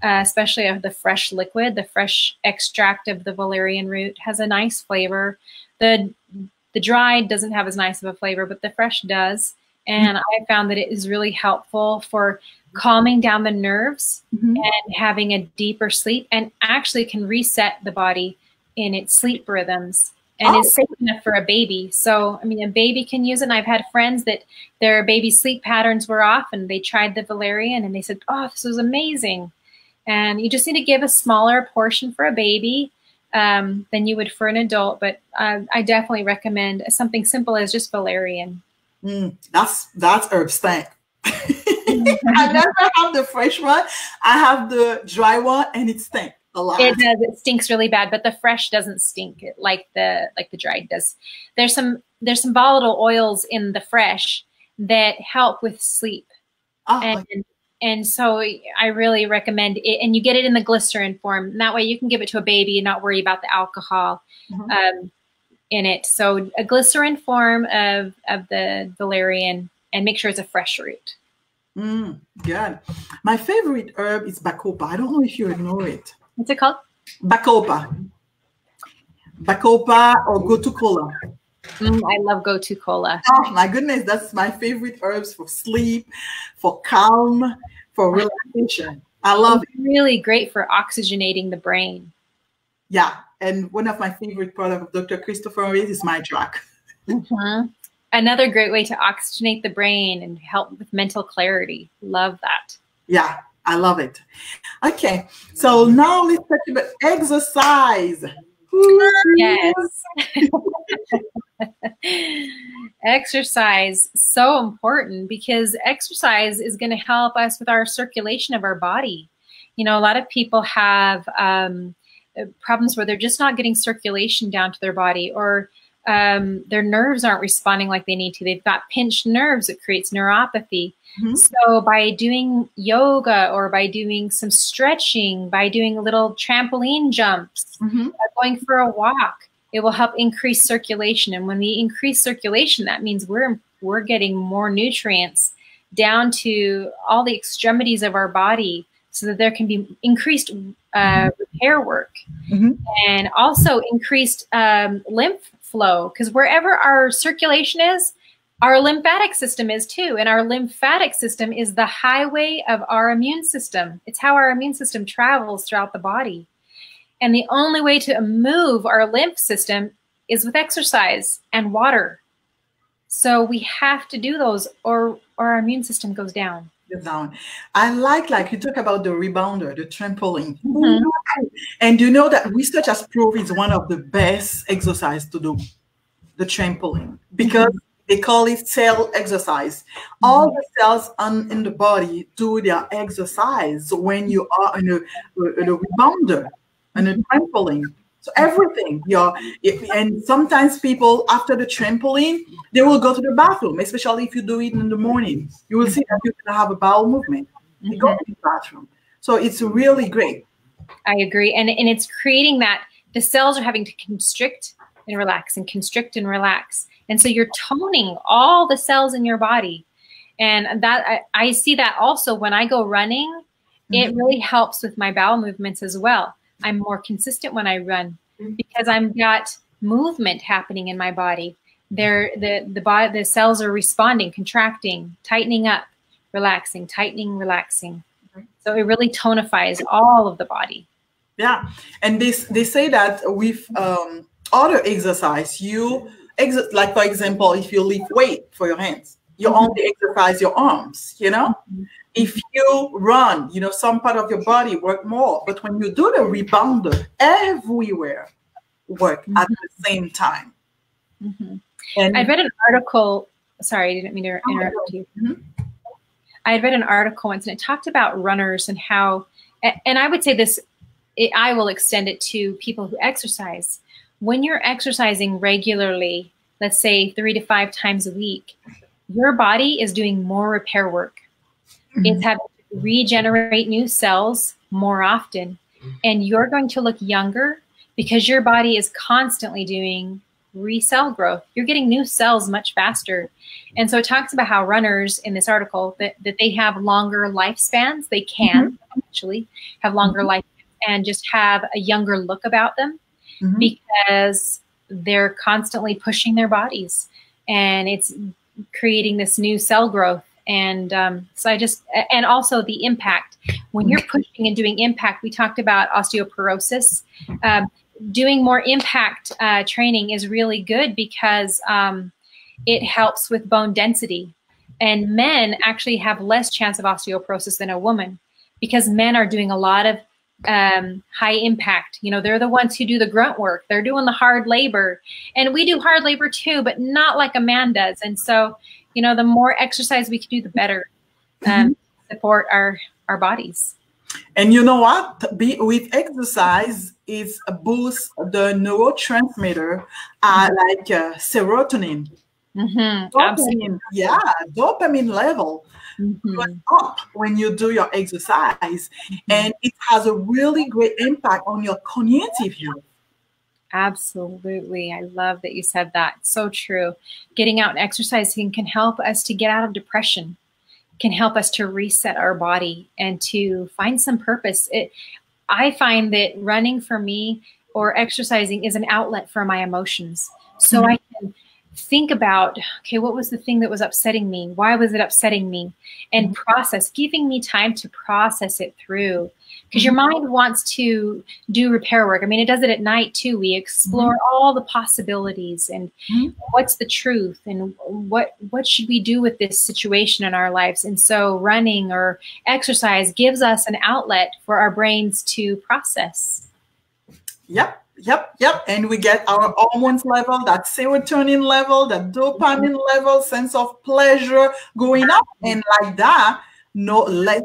especially of the fresh liquid. The fresh extract of the valerian root has a nice flavor. The dried doesn't have as nice of a flavor, but the fresh does. And I found that it is really helpful for calming down the nerves and having a deeper sleep, and actually can reset the body in its sleep rhythms, and is safe enough for a baby. So, I mean, a baby can use it. And I've had friends that their baby sleep patterns were off and they tried the valerian and they said, oh, this was amazing. And you just need to give a smaller portion for a baby than you would for an adult. But I definitely recommend something simple as just valerian. That's herb stank. I never have the fresh one. I have the dry one, and it stinks a lot. It does. It stinks really bad, but the fresh doesn't stink like the dried does. There's some volatile oils in the fresh that help with sleep, and so I really recommend it. And you get it in the glycerin form. And that way, you can give it to a baby and not worry about the alcohol in it. So a glycerin form of the valerian, and make sure it's a fresh root. Good. My favorite herb is bacopa. I don't know if you know it. What's it called? Bacopa. Bacopa or gotu kola. I love gotu kola. Oh my goodness, that's my favorite herbs for sleep, for calm, for relaxation. I love it. Really great for oxygenating the brain. Yeah, and one of my favorite products of Dr. Christopher is my drug. Another great way to oxygenate the brain and help with mental clarity. Love that. Yeah, I love it. Okay, so now let's talk about exercise. Yes. Exercise, so important, because exercise is going to help us with our circulation of our body. You know, a lot of people have problems where they're just not getting circulation down to their body, or their nerves aren't responding like they need to. They've got pinched nerves. It creates neuropathy. So by doing yoga, or by doing some stretching, by doing little trampoline jumps, going for a walk, it will help increase circulation. And when we increase circulation, that means we're getting more nutrients down to all the extremities of our body, so that there can be increased repair work, and also increased lymph flow, because wherever our circulation is, our lymphatic system is too. And our lymphatic system is the highway of our immune system. It's how our immune system travels throughout the body. And the only way to move our lymph system is with exercise and water. So we have to do those, or our immune system goes down. I like you talk about the rebounder, the trampoline. And you know that research has proved it's one of the best exercise to do, the trampoline, because they call it cell exercise. All the cells in the body do their exercise when you are in a rebounder and a trampoline. So everything, and sometimes people after the trampoline, they will go to the bathroom, especially if you do it in the morning. You will see that you're going to have a bowel movement. They go to the bathroom. So it's really great. I agree. And it's creating that the cells are having to constrict and relax and constrict and relax. And so you're toning all the cells in your body. And that I see that also when I go running, it really helps with my bowel movements as well. I'm more consistent when I run because I've got movement happening in my body. The cells are responding, contracting, tightening up, relaxing, tightening, relaxing. So it really tonifies all of the body. Yeah, and they say that with other exercise, like for example, if you lift weight for your hands, you only exercise your arms, you know? If you run, you know, some part of your body work more. But when you do the rebounder, everywhere work at the same time. And I read an article. Sorry, I didn't mean to interrupt you. I had read an article once, and it talked about runners and how, and I would say this, I will extend it to people who exercise. When you're exercising regularly, let's say 3 to 5 times a week, your body is doing more repair work. It's having to regenerate new cells more often. And you're going to look younger because your body is constantly doing cell growth. You're getting new cells much faster. And so it talks about how runners in this article that they have longer lifespans. They can actually have longer lifespans and just have a younger look about them because they're constantly pushing their bodies. And it's creating this new cell growth. And so and also the impact. When you're pushing and doing impact, we talked about osteoporosis. Doing more impact training is really good because it helps with bone density. And men actually have less chance of osteoporosis than a woman because men are doing a lot of high impact. You know, they're the ones who do the grunt work. They're doing the hard labor. And we do hard labor too, but not like a man does. And so, you know, the more exercise we can do, the better support our bodies. And you know what? With exercise, it's a boost the neurotransmitter like serotonin. Dopamine, yeah, dopamine level goes up when you do your exercise, and it has a really great impact on your cognitive health. Absolutely. I love that you said that. So true. Getting out and exercising can help us to get out of depression, can help us to reset our body and to find some purpose. I find that running for me or exercising is an outlet for my emotions. So I can think about, okay, what was the thing that was upsetting me? Why was it upsetting me? And process, giving me time to process it through. Because your mind wants to do repair work. I mean, it does it at night too. We explore all the possibilities and what's the truth and what should we do with this situation in our lives. And so running or exercise gives us an outlet for our brains to process. Yep. And we get our hormones level, that serotonin level, that dopamine level, sense of pleasure going up. And like that, no less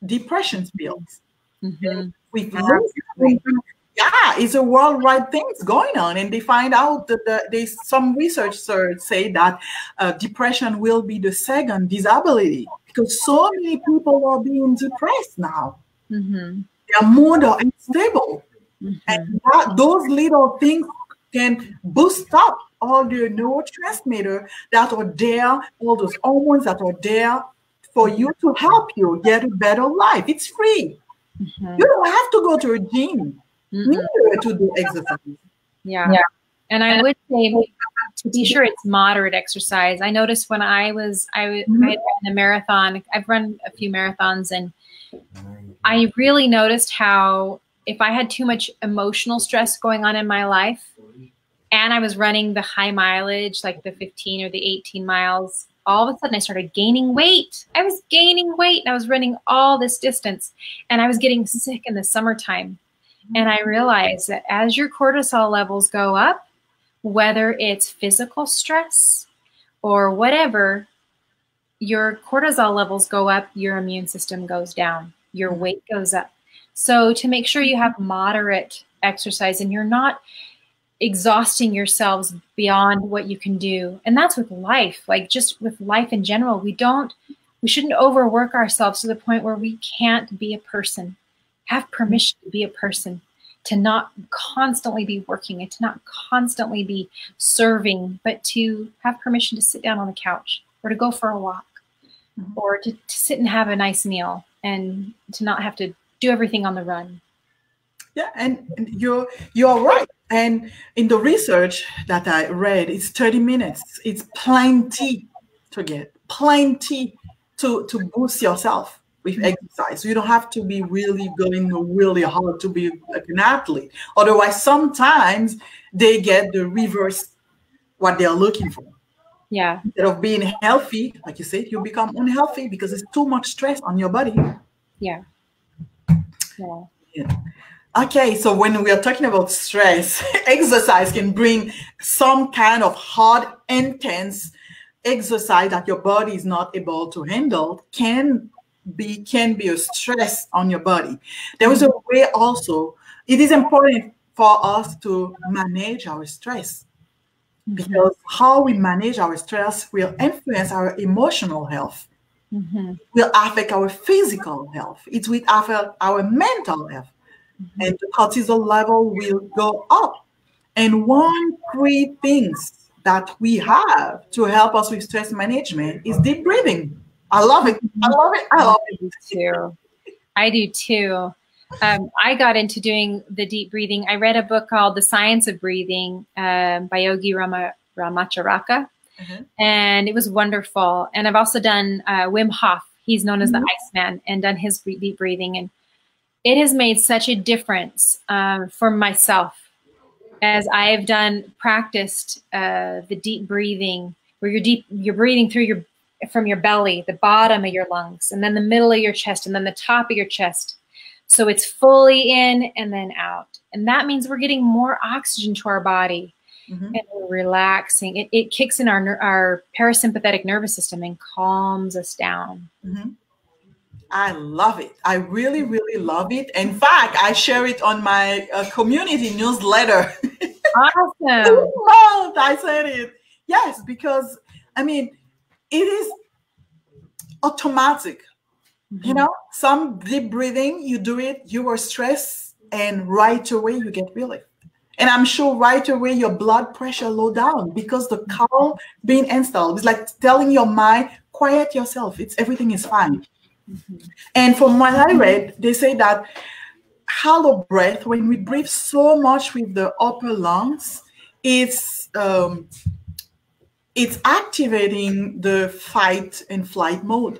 depression pills. It's a worldwide things going on, and they find out that there's some researchers say that depression will be the second disability because so many people are being depressed now. Their mood are unstable, and those little things can boost up all the neurotransmitter that are there, all those hormones that are there for you to help you get a better life. It's free. You don't have to go to a gym to do exercise. Yeah. And I would say to be sure it's moderate exercise. I noticed when I had run a marathon, I've run a few marathons, and I really noticed how if I had too much emotional stress going on in my life and I was running the high mileage, like the 15 or the 18 miles, all of a sudden I started gaining weight. I was gaining weight and I was running all this distance and I was getting sick in the summertime. And I realized that as your cortisol levels go up, whether it's physical stress or whatever, your cortisol levels go up, your immune system goes down, your weight goes up. So to make sure you have moderate exercise and you're not exhausting yourselves beyond what you can do. And that's with life, like just with life in general. We shouldn't overwork ourselves to the point where we can't be a person. Have permission to be a person, to not constantly be working and to not constantly be serving, but to have permission to sit down on the couch or to go for a walk or to sit and have a nice meal and to not have to do everything on the run. Yeah, and you're right. And in the research that I read, it's 30 minutes. It's plenty to get, plenty to boost yourself with exercise. You don't have to be really going really hard to be like an athlete. Otherwise, sometimes they get the reverse what they're looking for. Yeah. Instead of being healthy, like you said, you become unhealthy because it's too much stress on your body. Yeah. Okay, so when we are talking about stress, exercise can bring some kind of hard, intense exercise that your body is not able to handle can be a stress on your body. There is a way also, it is important for us to manage our stress because how we manage our stress will influence our emotional health. Will affect our physical health. It will affect our mental health. And the cortisol level will go up. And one great things that we have to help us with stress management is deep breathing. I love it. I love it. I love it too. I do too. I got into doing the deep breathing. I read a book called The Science of Breathing by Yogi Ramacharaka. and it was wonderful. And I've also done Wim Hof. He's known as the Iceman, and done his deep breathing. And it has made such a difference for myself, as I've practiced the deep breathing, where you're breathing through from your belly, the bottom of your lungs, and then the middle of your chest, and then the top of your chest. So it's fully in and then out. And that means we're getting more oxygen to our body, and we're relaxing. It kicks in our parasympathetic nervous system and calms us down. I love it. I really, really love it. In fact, I share it on my community newsletter. Awesome. I said it. Yes, because, I mean, it is automatic. You know, some deep breathing, you do it, you are stressed, and right away you get relief. And I'm sure right away your blood pressure low down, because the calm being installed. It's like telling your mind, quiet yourself. Everything is fine. And from what I read, they say that hollow breath, when we breathe so much with the upper lungs, it's activating the fight and flight mode,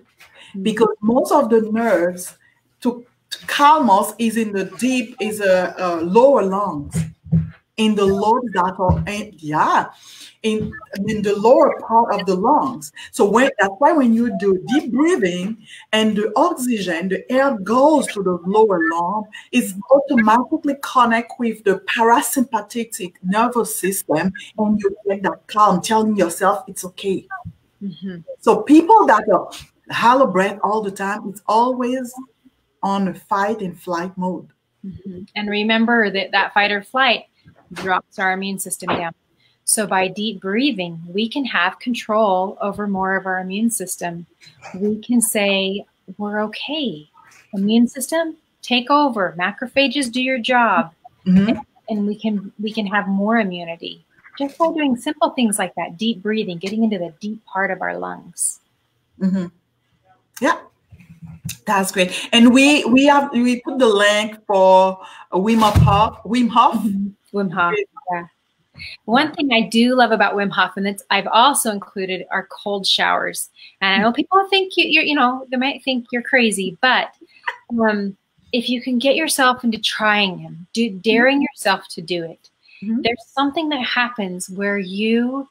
because most of the nerves to calm us is in the lower lungs, in the lower in the lower part of the lungs. So that's why when you do deep breathing and the oxygen, the air goes to the lower lung, it's automatically connect with the parasympathetic nervous system, and you get that calm, telling yourself it's okay. So people that are hollow breath all the time, it's always on a fight and flight mode. And remember that fight or flight drops our immune system down. So by deep breathing, we can have control over more of our immune system. We can say, we're okay. Immune system, take over. Macrophages, do your job. And we can have more immunity just by doing simple things like that. Deep breathing, getting into the deep part of our lungs. Yeah, that's great. And we put the link for Wim Hof. Wim Hof. Yeah. One thing I do love about Wim Hof, and I've also included, are cold showers. And I know people think they might think you're crazy, but if you can get yourself into trying them, daring yourself to do it, there's something that happens where you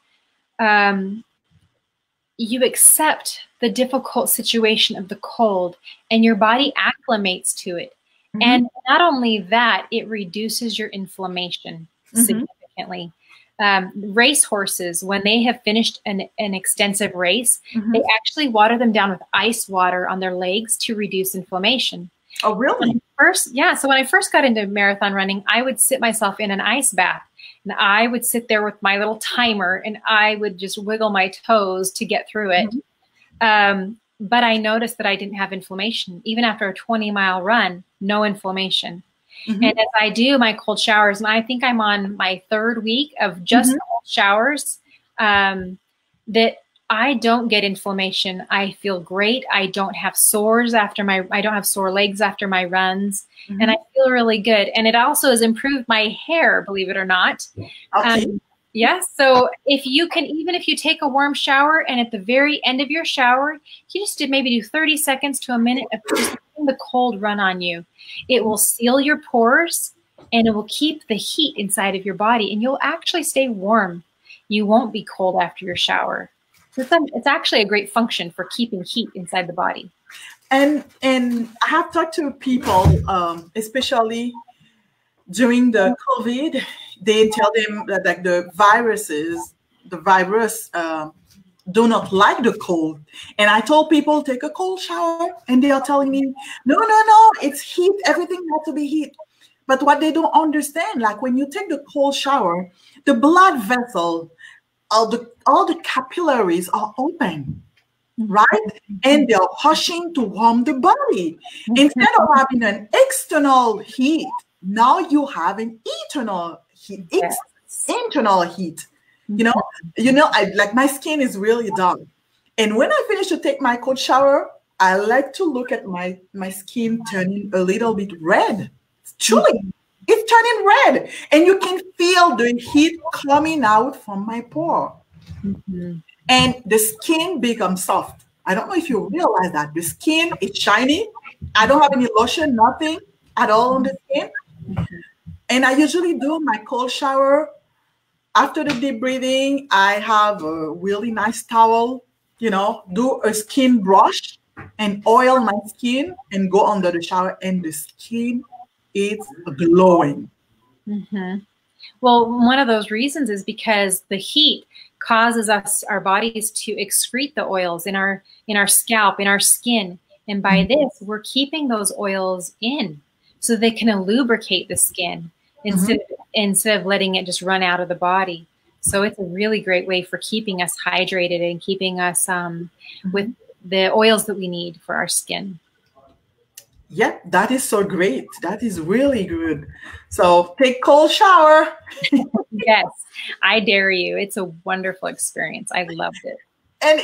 accept the difficult situation of the cold, and your body acclimates to it. And not only that, it reduces your inflammation significantly. Race horses, when they have finished an extensive race, they actually water them down with ice water on their legs to reduce inflammation. Oh, really? So when I first got into marathon running, I would sit myself in an ice bath, and I would sit there with my little timer, and I would just wiggle my toes to get through it. But I noticed that I didn't have inflammation. Even after a 20-mile run, no inflammation. And as I do my cold showers, and I think I'm on my 3rd week of just cold showers, that I don't get inflammation. I feel great. I don't have sores I don't have sore legs after my runs, and I feel really good. And it also has improved my hair, believe it or not. Yes. So even if you take a warm shower, and at the very end of your shower, you just maybe do 30 seconds to a minute of just letting the cold run on you. It will seal your pores, and it will keep the heat inside of your body, and you'll actually stay warm. You won't be cold after your shower. So it's actually a great function for keeping heat inside the body. And I have talked to people, especially during the COVID, they tell them that like the virus do not like the cold. And I told people, take a cold shower, and they are telling me, no, it's heat. Everything has to be heat. But what they don't understand, like when you take the cold shower, the blood vessel, all the capillaries are open, right? And they're pushing to warm the body. Instead of having an external heat, now you have an internal heat. Internal heat. You know, like my skin is really dark, and when I finish to take my cold shower, I like to look at my skin turning a little bit red. Truly, it's turning red, and you can feel the heat coming out from my pore. and the skin becomes soft. I don't know if you realize that. The skin is shiny. I don't have any lotion, nothing at all on the skin. And I usually do my cold shower. After the deep breathing, I have a really nice towel, you know, do a skin brush and oil my skin and go under the shower, and the skin is glowing. Well, one of those reasons is because the heat causes our bodies to excrete the oils in our scalp, in our skin. And by this, we're keeping those oils in so they can lubricate the skin instead of letting it just run out of the body. So it's a really great way for keeping us hydrated and keeping us with the oils that we need for our skin. Yeah, that is so great. That is really good. So take cold shower. Yes, I dare you. It's a wonderful experience. I loved it. And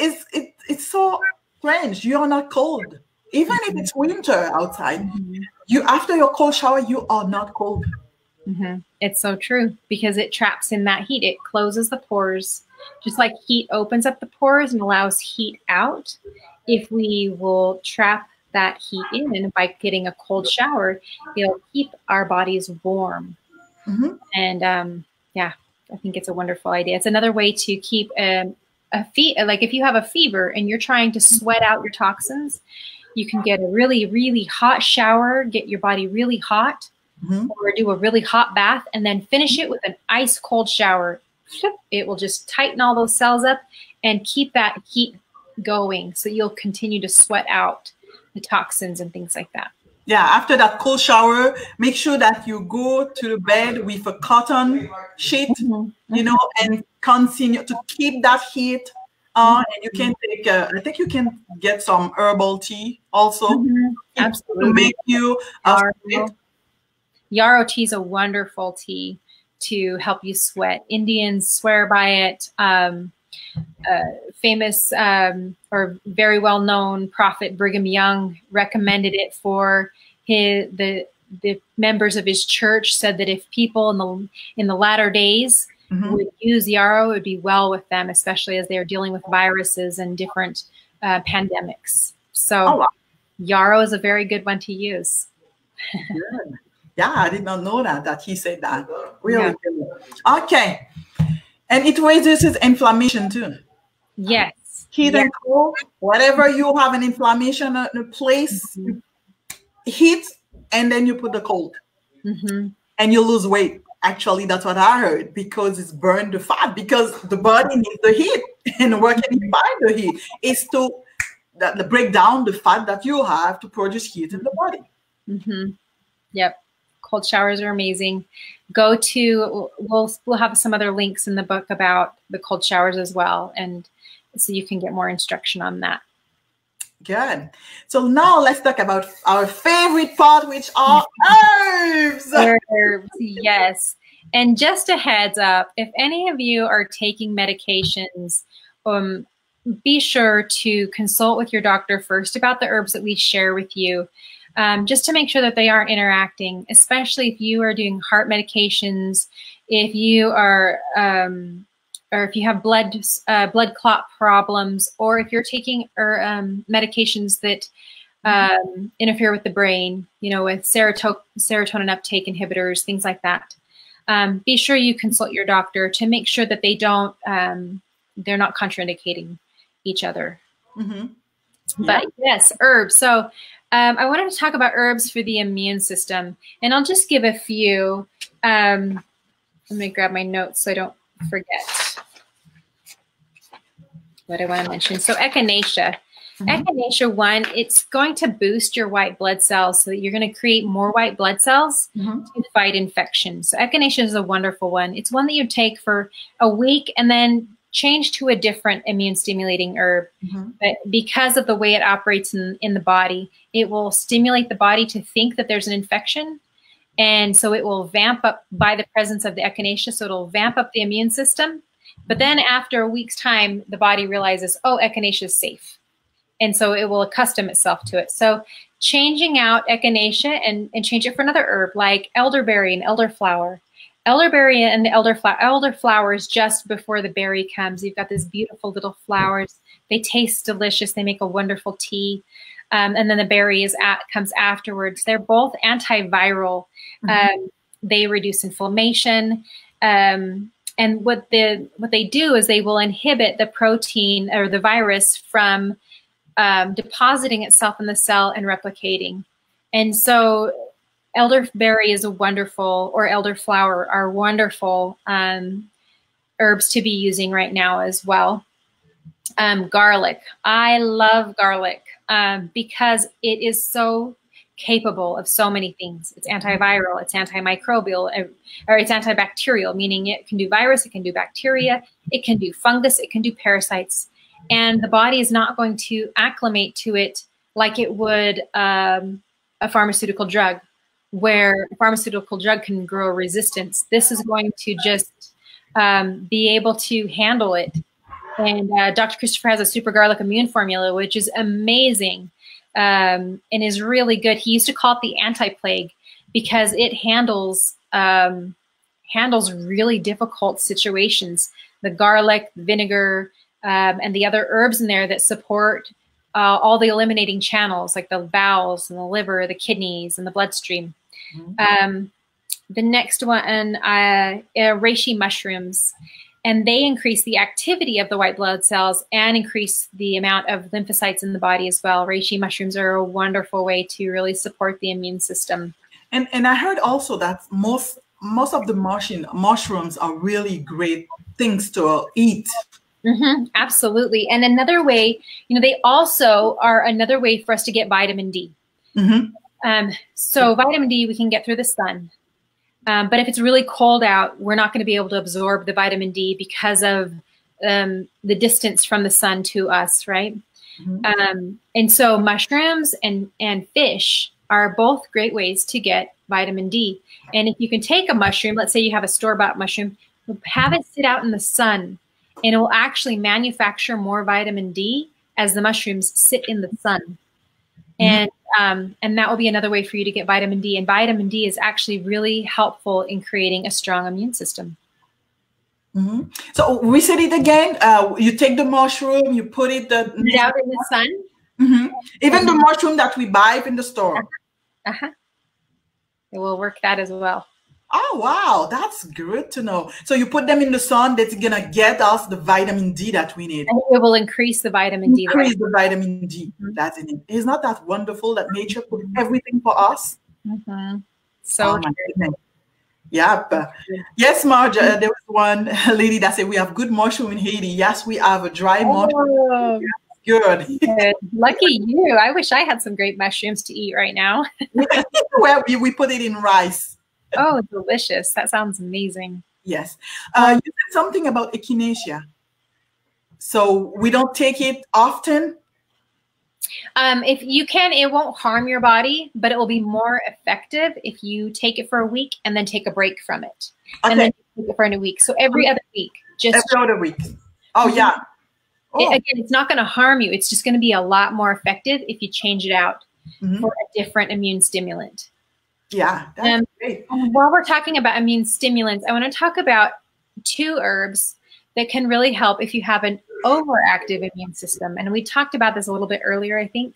it's so strange. You are not cold. Even if it's winter outside, you after your cold shower, you are not cold. It's so true, because it traps in that heat. It closes the pores. Just like heat opens up the pores and allows heat out, if we will trap that heat in, and by getting a cold shower, it'll keep our bodies warm. And yeah, I think it's a wonderful idea. It's another way to keep like if you have a fever and you're trying to sweat out your toxins, you can get a really, really hot shower, get your body really hot, or do a really hot bath, and then finish it with an ice cold shower. It will just tighten all those cells up and keep that heat going, so you'll continue to sweat out the toxins and things like that. Yeah, after that cold shower, make sure that you go to the bed with a cotton sheet, you know, and continue to keep that heat on. And you can take, I think you can get some herbal tea also. Absolutely. To make you yarrow tea is a wonderful tea to help you sweat. Indians swear by it. Famous or very well-known prophet Brigham Young recommended it for the members of his church. Said that if people in the latter days would use yarrow, it would be well with them, especially as they are dealing with viruses and different pandemics. So yarrow is a very good one to use. Yeah, I did not know that he said that. Really good. Okay. And it reduces inflammation too. Yes. Heat and cold, whatever you have an inflammation in a place, heat, and then you put the cold. And you lose weight. Actually, that's what I heard, because it's burned the fat, because the body needs the heat. And where can you find the heat? Is to break down the fat that you have to produce heat in the body. Yep. Cold showers are amazing. Go to, we'll have some other links in the book about the cold showers as well, and so you can get more instruction on that. Good. So now let's talk about our favorite part, which are herbs. Herbs, yes. And just a heads up, if any of you are taking medications, be sure to consult with your doctor first about the herbs that we share with you. Just to make sure that they aren't interacting, especially if you are doing heart medications, if you are, or if you have blood clot problems, or if you're taking medications that interfere with the brain, you know, with serotonin uptake inhibitors, things like that. Be sure you consult your doctor to make sure that they don't, they're not contraindicating each other. But yes, herbs. So I wanted to talk about herbs for the immune system, and I'll just give a few. Let me grab my notes so I don't forget what I want to mention. So echinacea. Echinacea 1, it's going to boost your white blood cells so that you're going to create more white blood cells to fight infection. So echinacea is a wonderful one. It's one that you take for a week and then change to a different immune stimulating herb. But because of the way it operates in the body, it will stimulate the body to think that there's an infection. And so it will vamp up by the presence of the echinacea. So it'll vamp up the immune system. But then after a week's time, the body realizes, oh, echinacea is safe. And so it will accustom itself to it. So changing out echinacea and change it for another herb like elderberry and elderflower. elderberry and the elderflower is just before the berry comes. You've got these beautiful little flowers. They taste delicious. They make a wonderful tea. And then the berry comes afterwards. They're both antiviral. They reduce inflammation. And what they do is they will inhibit the protein or the virus from depositing itself in the cell and replicating. And so elderberry is a wonderful, or elderflower are wonderful herbs to be using right now as well. Garlic. I love garlic because it is so capable of so many things. It's antiviral, it's antimicrobial, or it's antibacterial, meaning it can do virus, it can do bacteria, it can do fungus, it can do parasites. And the body is not going to acclimate to it like it would a pharmaceutical drug, where a pharmaceutical drug can grow resistance. This is going to just be able to handle it. And Dr. Christopher has a super garlic immune formula, which is amazing and is really good. He used to call it the anti-plague because it handles really difficult situations. The garlic, vinegar, and the other herbs in there that support all the eliminating channels, like the bowels and the liver, the kidneys, and the bloodstream. The next one, reishi mushrooms. And they increase the activity of the white blood cells and increase the amount of lymphocytes in the body as well. Reishi mushrooms are a wonderful way to really support the immune system. And I heard also that most of the mushrooms are really great things to eat. Absolutely. And another way, they also are another way for us to get vitamin D. So vitamin D we can get through the sun. But if it's really cold out, we're not going to be able to absorb the vitamin D because of the distance from the sun to us, right? And so mushrooms and fish are both great ways to get vitamin D. And if you can take a mushroom, let's say you have a store-bought mushroom, have it sit out in the sun, and it will actually manufacture more vitamin D as the mushrooms sit in the sun. And that will be another way for you to get vitamin D. And vitamin D is actually really helpful in creating a strong immune system. So we said it again. You take the mushroom, you put it out in the sun. Even the mushroom that we buy in the store. It will work that as well. Oh, wow. That's good to know. So you put them in the sun, that's going to get us the vitamin D that we need. And it will increase the vitamin D. Increase the vitamin D that's in it. Isn't that wonderful that nature put everything for us? So Yep. Yes, Marge, there was one lady that said we have good mushroom in Haiti. Yes, we have a dry mushroom. Good. Lucky you. I wish I had some great mushrooms to eat right now. Well, we put it in rice. Oh, delicious. That sounds amazing. Yes. You said something about echinacea. So we don't take it often? If you can, it won't harm your body, but it will be more effective if you take it for a week and then take a break from it. And then take it for a week. So every other week. Just every other week. Oh, yeah. Again, it's not going to harm you. It's just going to be a lot more effective if you change it out for a different immune stimulant. Yeah, that's great. While we're talking about immune stimulants, I want to talk about two herbs that can really help if you have an overactive immune system. And we talked about this a little bit earlier, I think.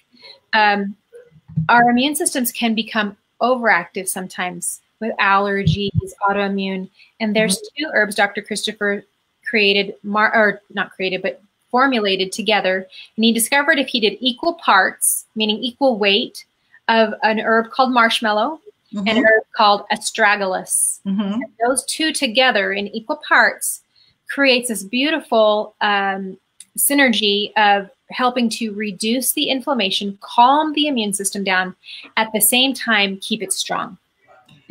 Our immune systems can become overactive sometimes with allergies, autoimmune. And there's two herbs Dr. Christopher created, or not created, but formulated together. And he discovered if he did equal parts, meaning equal weight, of an herb called marshmallow and an herb called astragalus. And those two together in equal parts creates this beautiful synergy of helping to reduce the inflammation, calm the immune system down, at the same time keep it strong.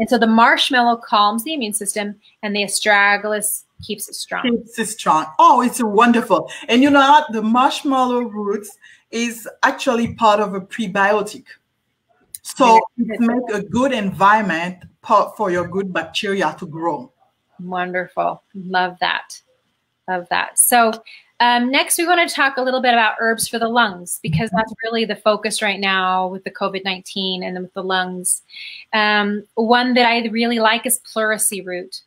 And so the marshmallow calms the immune system and the astragalus keeps it strong. Keeps it strong. Oh, it's wonderful. And you know what? The marshmallow roots is actually part of a prebiotic. So it makes a good environment for your good bacteria to grow. Wonderful. Love that. Love that. So next we want to talk a little bit about herbs for the lungs, because that's really the focus right now with the COVID-19 and with the lungs. One that I really like is pleurisy root.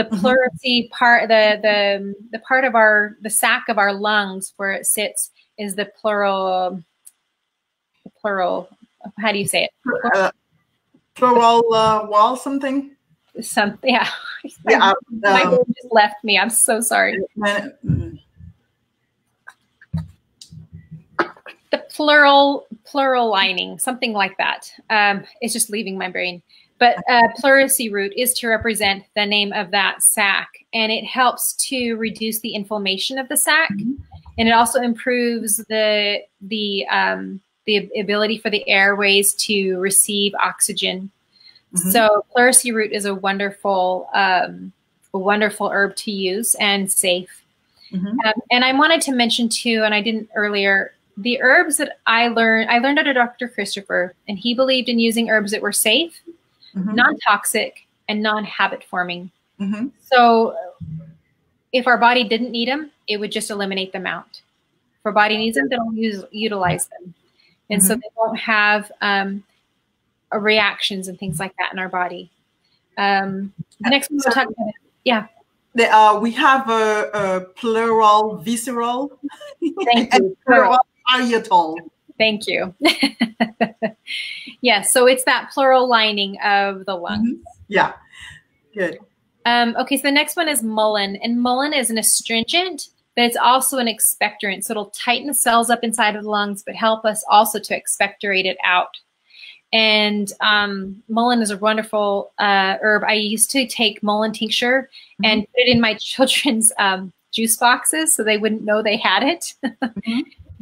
the pleurisy part, the part of the sac of our lungs where it sits is the pleural, how do you say it? Pleural wall, something. Yeah. Yeah. My word just left me. I'm so sorry. The pleural lining, something like that. It's just leaving my brain. But pleurisy root is to represent the name of that sac, and it helps to reduce the inflammation of the sac, and it also improves the ability for the airways to receive oxygen. So pleurisy root is a wonderful herb to use and safe. And I wanted to mention too, and I didn't earlier, the herbs that I learned under Dr. Christopher, and he believed in using herbs that were safe, non-toxic, and non-habit forming. So if our body didn't need them, it would just eliminate them out. If our body needs them, then we'll utilize them. And so they won't have reactions and things like that in our body. The next one we'll talk about, yeah. We have a plural visceral. Thank you. Plural parietal. Thank you. Yes, so it's that pleural lining of the lungs. Yeah, good. Okay, so the next one is mullein, and mullein is an astringent, but it's also an expectorant. So it'll tighten the cells up inside of the lungs, but help us also to expectorate it out. And mullein is a wonderful herb. I used to take mullein tincture and put it in my children's juice boxes so they wouldn't know they had it.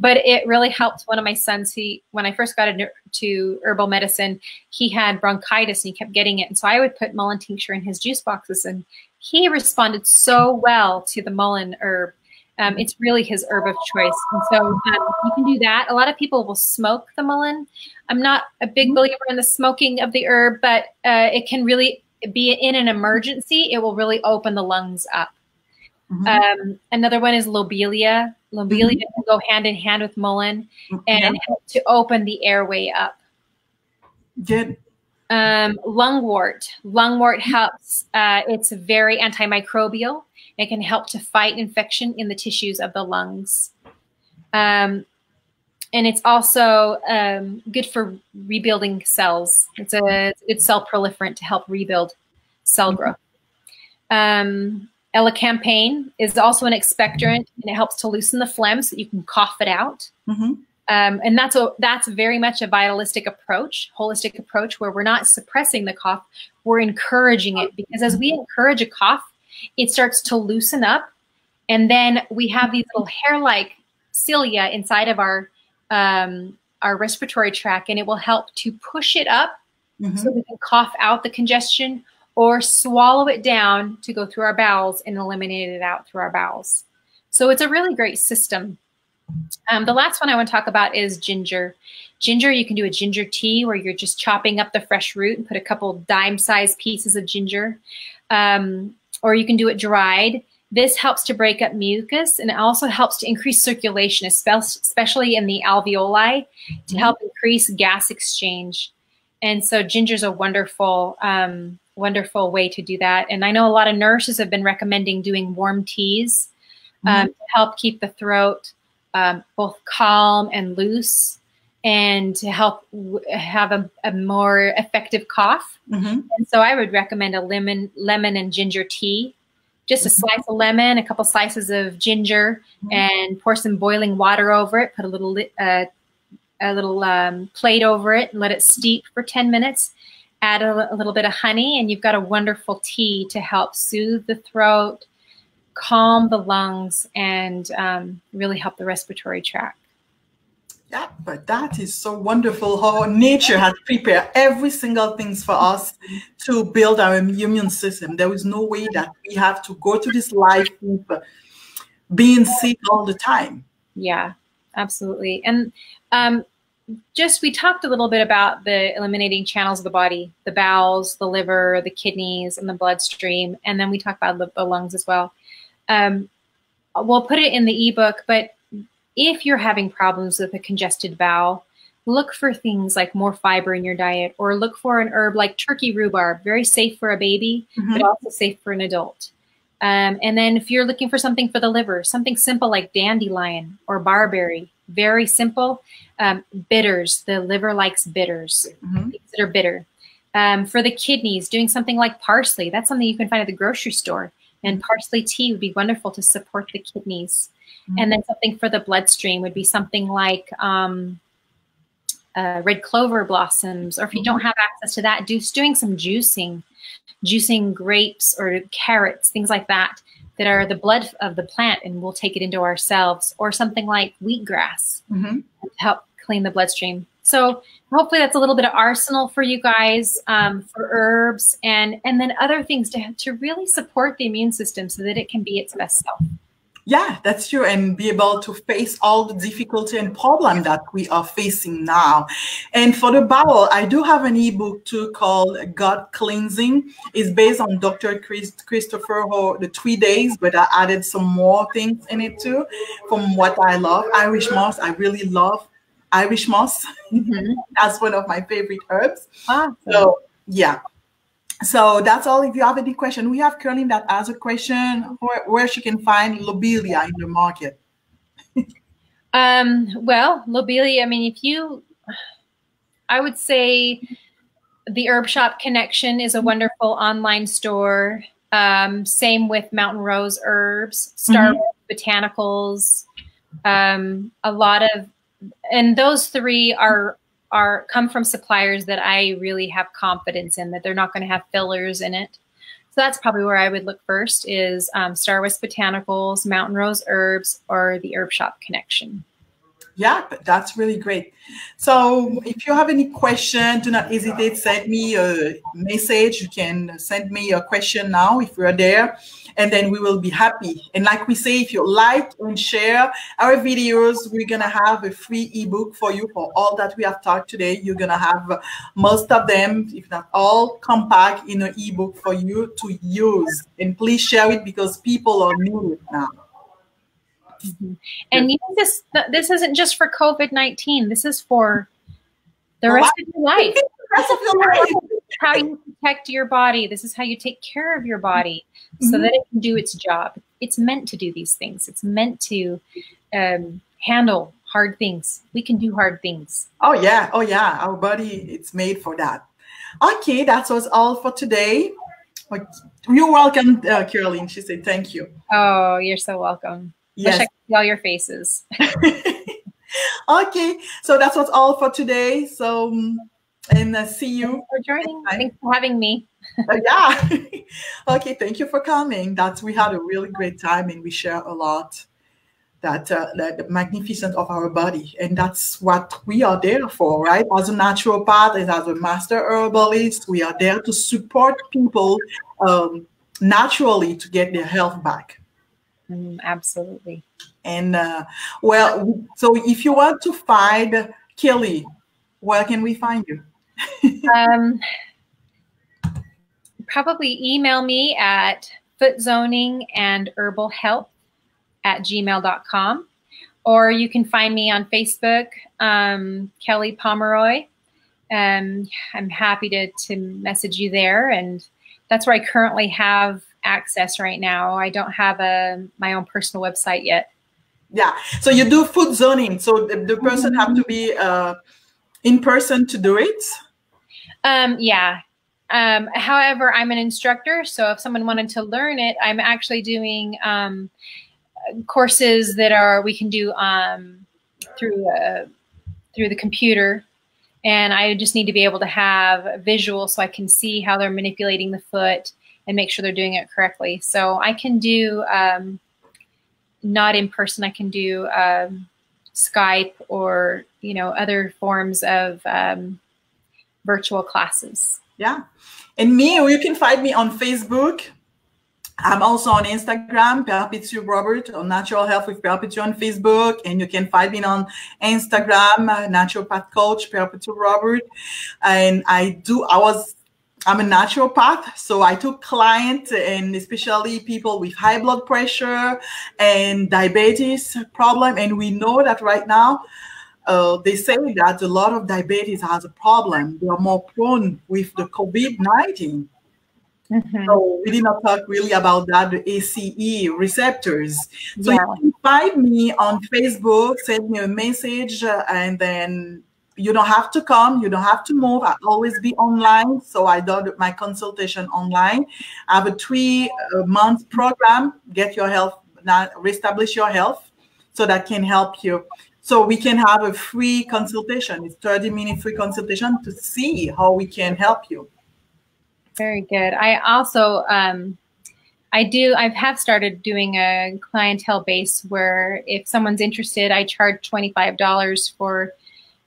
But it really helped one of my sons. When I first got into herbal medicine, he had bronchitis and he kept getting it. And so I would put mullein tincture in his juice boxes, and he responded so well to the mullein herb. It's really his herb of choice. And so you can do that. A lot of people will smoke the mullein. I'm not a big believer in the smoking of the herb, but it can really be in an emergency. It will really open the lungs up. Another one is Lobelia. Lobelia can go hand in hand with mullein and help to open the airway up. Good. Lungwort. Lungwort helps. It's very antimicrobial. It can help to fight infection in the tissues of the lungs. And it's also good for rebuilding cells. It's a good cell proliferant to help rebuild cell growth. Elecampane is also an expectorant, and it helps to loosen the phlegm so that you can cough it out. And that's very much a vitalistic approach, holistic approach, where we're not suppressing the cough, we're encouraging it. Because as we encourage a cough, it starts to loosen up, and then we have these little hair-like cilia inside of our respiratory tract, and it will help to push it up so we can cough out the congestion, or swallow it down to go through our bowels and eliminate it out through our bowels. So it's a really great system. The last one I want to talk about is ginger. Ginger, you can do a ginger tea where you're just chopping up the fresh root and put a couple dime-sized pieces of ginger. Or you can do it dried. This helps to break up mucus, and it also helps to increase circulation, especially in the alveoli, to help increase gas exchange. And so ginger is a wonderful, wonderful way to do that. And I know a lot of nurses have been recommending doing warm teas to help keep the throat both calm and loose, and to help have a more effective cough. And so I would recommend a lemon and ginger tea. Just a slice of lemon, a couple slices of ginger, and pour some boiling water over it. Put a little plate over it and let it steep for 10 minutes. Add a little bit of honey, and you've got a wonderful tea to help soothe the throat, calm the lungs, and really help the respiratory tract. Yeah, but that is so wonderful how nature has prepared every single thing for us to build our immune system. There is no way that we have to go through this life with being sick all the time. Yeah, absolutely. And we talked a little bit about the eliminating channels of the body, the bowels, the liver, the kidneys, and the bloodstream. And then we talked about the lungs as well. We'll put it in the ebook, but if you're having problems with a congested bowel, look for things like more fiber in your diet, or look for an herb like turkey rhubarb, very safe for a baby, but also safe for an adult. And then if you're looking for something for the liver, something simple like dandelion or barberry, very simple. Bitters, the liver likes bitters, things that are bitter. For the kidneys, doing something like parsley, that's something you can find at the grocery store. And parsley tea would be wonderful to support the kidneys. And then something for the bloodstream would be something like red clover blossoms, or if you don't have access to that, doing some juicing grapes or carrots, things like that, that are the blood of the plant, and we'll take it into ourselves, or something like wheatgrass to help clean the bloodstream. So hopefully that's a little bit of arsenal for you guys, for herbs and then other things to really support the immune system so that it can be its best self. Yeah, that's true, and be able to face all the difficulty and problem that we are facing now. And for the bowel, I do have an ebook too called Gut Cleansing. It's based on Dr. Christopher Ho, the 3 days, but I added some more things in it too from what I love. Irish moss, I really love Irish moss. That's one of my favorite herbs. Awesome. So yeah. So that's all. If you have any question, we have Caroline that has a question where she can find Lobelia in the market. Well, Lobelia, I mean, I would say the Herb Shop Connection is a wonderful online store. Same with Mountain Rose Herbs, Star Botanicals, a lot of, and those three come from suppliers that I really have confidence in, that they're not going to have fillers in it. So that's probably where I would look first, is Star West Botanicals, Mountain Rose Herbs, or the Herb Shop Connection. Yeah, but that's really great. So if you have any question, do not hesitate, send me a message. You can send me a question now if you're there, and then we will be happy. And like we say, if you like and share our videos, we're going to have a free ebook for you for all that we have talked today. You're going to have most of them, if not all, compact in an ebook for you to use. And please share it because people are new it now. And this isn't just for COVID-19. This is for the rest of your life. How you protect your body. This is how you take care of your body so that it can do its job. It's meant to do these things. It's meant to handle hard things. We can do hard things. Oh yeah. Oh yeah. Our body, it's made for that. Okay. That was all for today. You're welcome, Caroline. She said, thank you. Oh, you're so welcome. Yes. Wish I could see all your faces. Okay. So that's what's all for today. So, and see you. Thanks for joining. Thanks for having me. Yeah. Okay. Thank you for coming. We had a really great time, and we share a lot the magnificence of our body. And that's what we are there for, right? As a naturopath and as a master herbalist, we are there to support people naturally to get their health back. Absolutely. And well, so if you want to find Kelly, where can we find you? Probably email me at footzoningandherbalhealth@gmail.com, or you can find me on Facebook, Kelly Pomeroy. I'm happy to message you there, and that's where I currently have access right now. I don't have my own personal website yet. Yeah. So you do food zoning. So the person have to be in person to do it? Yeah. However, I'm an instructor. So if someone wanted to learn it, I'm actually doing courses that we can do through the computer. And I just need to be able to have a visual so I can see how they're manipulating the foot and make sure they're doing it correctly. So I can do, not in person, I can do Skype or, other forms of virtual classes. Yeah. And me, you can find me on Facebook. I'm also on Instagram, Perpetue Robert, or Natural Health with Perpetue on Facebook. And you can find me on Instagram, Naturopath Coach, Perpetue Robert. And I'm a naturopath, so I took clients, and especially people with high blood pressure and diabetes problem. And we know that right now, they say that a lot of diabetes has a problem. They are more prone with the COVID-19. So we did not talk really about that, the ACE receptors. So you can find me on Facebook, send me a message, and then you don't have to come, you don't have to move. I always be online. So I do my consultation online. I have a 3-month program, Get Your Health, Reestablish Your Health, so that can help you. So we can have a free consultation. It's 30-minute free consultation to see how we can help you. Very good. I also, I have started doing a clientele base where if someone's interested, I charge $25 for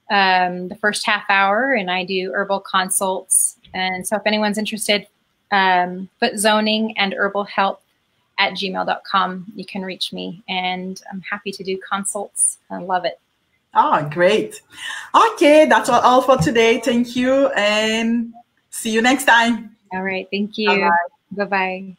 the first half hour, and I do herbal consults. And so if anyone's interested, foot zoning and herbal health at gmail.com, you can reach me, and I'm happy to do consults. I love it. Oh, great. Okay, that's all for today. Thank you, and see you next time. All right. Thank you. Bye-bye.